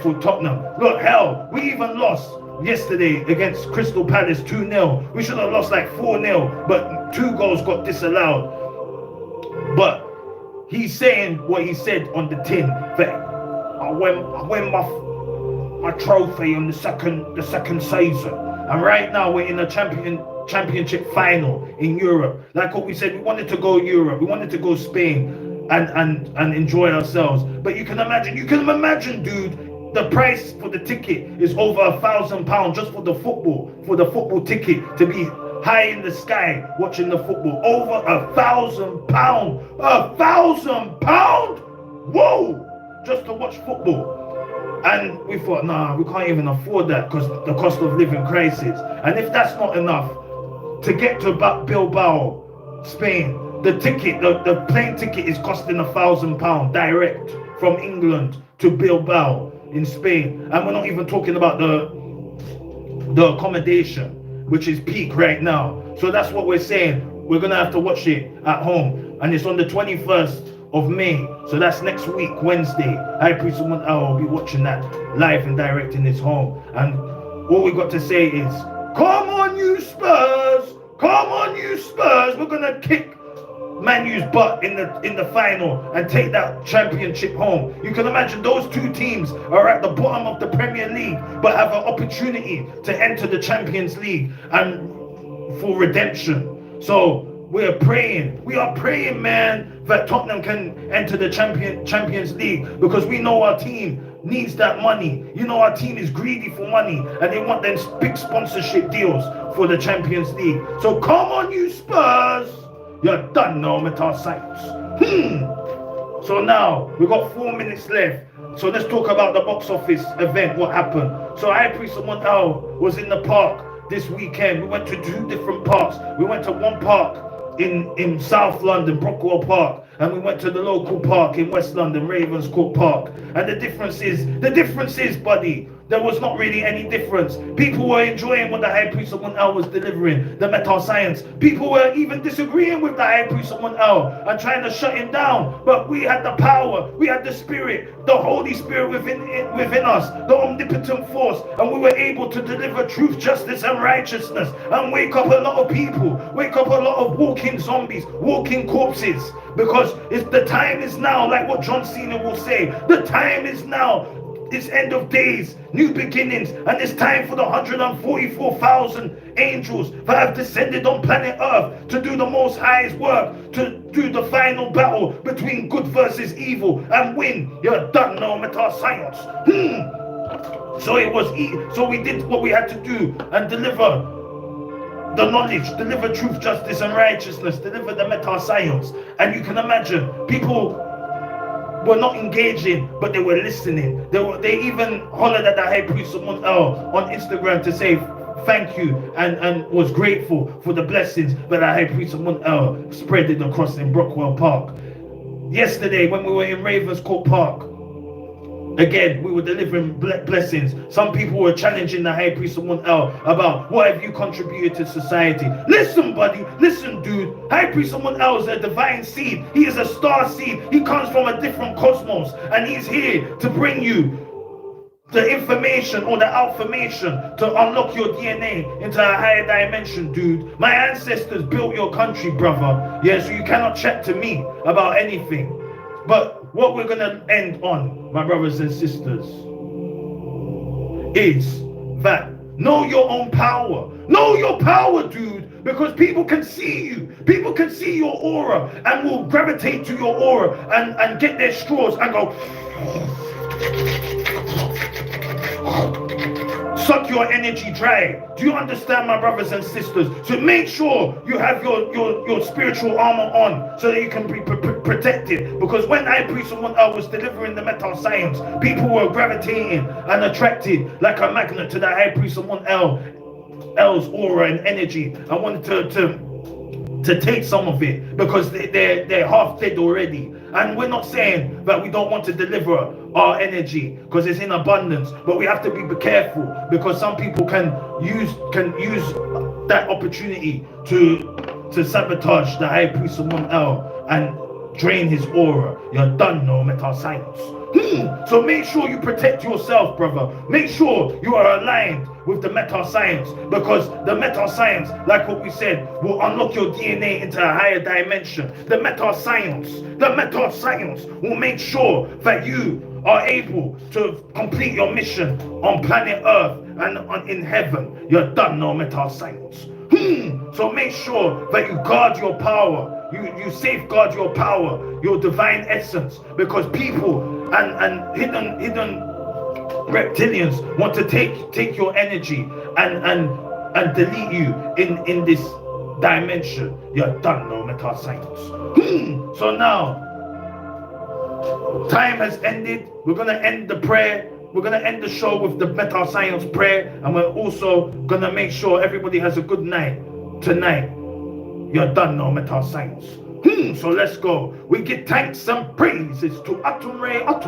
for Tottenham. Look, hell, we even lost yesterday against Crystal Palace 2-0. We should have lost like 4-0, but 2 goals got disallowed. But he's saying what he said on the tin, that I win my trophy on the second season, and right now we're in a championship final in Europe. Like what we said, we wanted to go Europe, we wanted to go Spain and enjoy ourselves. But you can imagine, dude, the price for the ticket is over £1,000 just for the football ticket to be high in the sky watching the football. Over £1,000, £1,000, whoa, just to watch football. And we thought, nah, we can't even afford that because the cost of living crisis. And if that's not enough, to get to Bilbao, Spain, the plane ticket is costing £1,000 direct from England to Bilbao in Spain. And we're not even talking about the accommodation, which is peak right now. So that's what we're saying. We're going to have to watch it at home. And it's on the 21st of May, so that's next week, Wednesday. High Priest someone else will be watching that live and direct in his home. And all we got to say is, come on you Spurs, come on you Spurs. We're gonna kick Man U's butt in the final and take that championship home. You can imagine those 2 teams are at the bottom of the Premier League but have an opportunity to enter the Champions League and for redemption. So we are praying, man, that Tottenham can enter the Champions League, because we know our team needs that money. You know, our team is greedy for money and they want them big sponsorship deals for the Champions League. So come on, you Spurs. You're done now, Metascience. So now, we've got 4 minutes left. So let's talk about the box office event, what happened. So High Priest someone else was in the park this weekend. We went to 2 different parks. We went to one park in South London, Brockwell Park, and we went to the local park in West London, Ravenscourt Park. And the difference is, buddy, there was not really any difference. People were enjoying what the High Priest someone else was delivering, the Metascience. People were even disagreeing with the High Priest someone else and trying to shut him down. But we had the power, we had the Spirit, the Holy Spirit within us, the omnipotent force, and we were able to deliver truth, justice, and righteousness, and wake up a lot of people, wake up a lot of walking zombies, walking corpses. Because the time is now, like what John Cena will say, the time is now. It's end of days, new beginnings, and it's time for the 144,000 angels that have descended on planet Earth to do the Most High's work, to do the final battle between good versus evil and win. You're done now, Metascience. So we did what we had to do and deliver the knowledge, deliver truth, justice, and righteousness, deliver the Metascience. And you can imagine, people were not engaging, but they were listening. They even hollered at the High Priest someone else on Instagram to say thank you and was grateful for the blessings that the High Priest someone else spread it across in Brockwell Park. Yesterday, when we were in Ravenscourt Park, again, we were delivering blessings. Some people were challenging the High Priest someone else about what have you contributed to society. Listen, buddy, listen, dude. High Priest someone else is a divine seed. He is a star seed. He comes from a different cosmos, and he's here to bring you the information or the affirmation to unlock your DNA into a higher dimension, dude. My ancestors built your country, brother. Yeah, so you cannot chat to me about anything. But what we're gonna end on, my brothers and sisters, is that know your own power. Know your power, dude, because people can see you. People can see your aura and will gravitate to your aura and get their straws and go suck your energy dry. Do you understand, my brothers and sisters? So make sure you have your spiritual armor on so that you can be protected. Because when I Priest someone else was delivering the metal science, people were gravitating and attracted like a magnet to the High Priest someone else aura and energy. I wanted to take some of it because they're half dead already. And we're not saying that we don't want to deliver our energy because it's in abundance, but we have to be careful because some people can use that opportunity to sabotage the High Priest someone else and drain his aura. You're done, no metal science. So make sure you protect yourself, brother. Make sure you are aligned with the metal science, because the metal science, like what we said, will unlock your DNA into a higher dimension. The metal science will make sure that you are able to complete your mission on planet Earth and in heaven. You're done, no metal science. So make sure that you guard your power. You safeguard your power, your divine essence, because people and hidden reptilians want to take your energy and delete you in this dimension. You're done, no metal science. So now time has ended. We're gonna end the prayer. We're gonna end the show with the metal science prayer, and we're also gonna make sure everybody has a good night tonight. You're done, no metal science. So let's go. We give thanks and praises to Atum-Re, Allah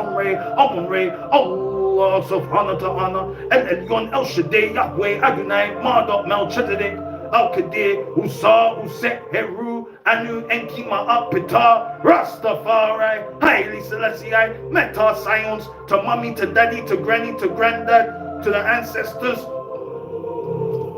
subhanahu wa ta'ala, El Elyon, El Shaddai, Yahweh, Adonai, Marduk, Melchizedek, Al-Qadir, Usa, Usek, Heru, Anu, Enki, Ma'apita, Rastafari, Haile Selassie, Meta Science, to mommy, to daddy, to granny, to granddad, to the ancestors,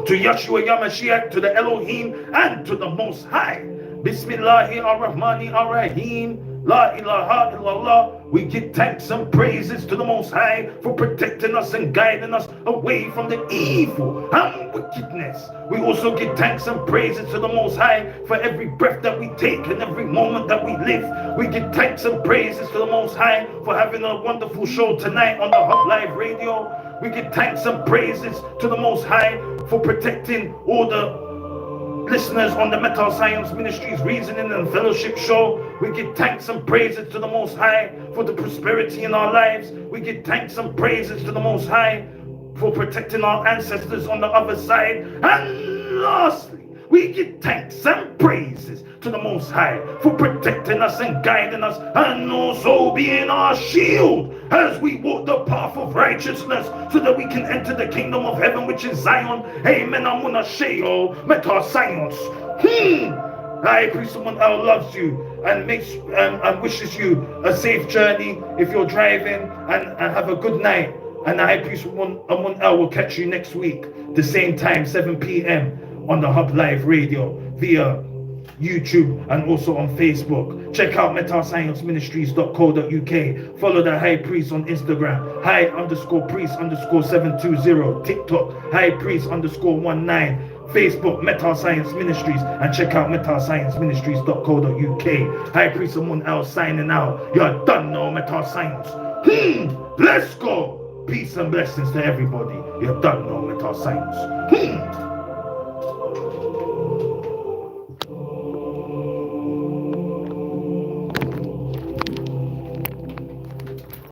to Yeshua Yamashiach, to the Elohim, and to the Most High. Bismillahir Rahmanir Rahim. La ilaha illallah. We give thanks and praises to the Most High for protecting us and guiding us away from the evil and wickedness. We also give thanks and praises to the Most High for every breath that we take and every moment that we live. We give thanks and praises to the Most High for having a wonderful show tonight on the Hub Live Radio. We give thanks and praises to the Most High for protecting all the listeners on the Metal Science Ministries Reasoning and Fellowship Show. We give thanks and praises to the Most High for the prosperity in our lives. We give thanks and praises to the Most High for protecting our ancestors on the other side. And lastly, we give thanks and praises to the Most High for protecting us and guiding us, and also being our shield as we walk the path of righteousness so that we can enter the kingdom of heaven, which is Zion. Amen. Amuna Sheo, Meta Science. I pray someone else loves you and and wishes you a safe journey if you're driving, and have a good night. And I pray someone else will catch you next week, the same time, 7 p.m. on the Hub Live Radio via YouTube and also on Facebook. Check out metalscienceministries.co.uk. Follow the High Priest on Instagram, high_priest_720. TikTok, High Priest_19. Facebook, Metal Science Ministries, and check out metalscienceministries.co.uk. High Priest someone else signing out. You're done now, Metal Science. Let's go. Peace and blessings to everybody. You're done now, Metal Science.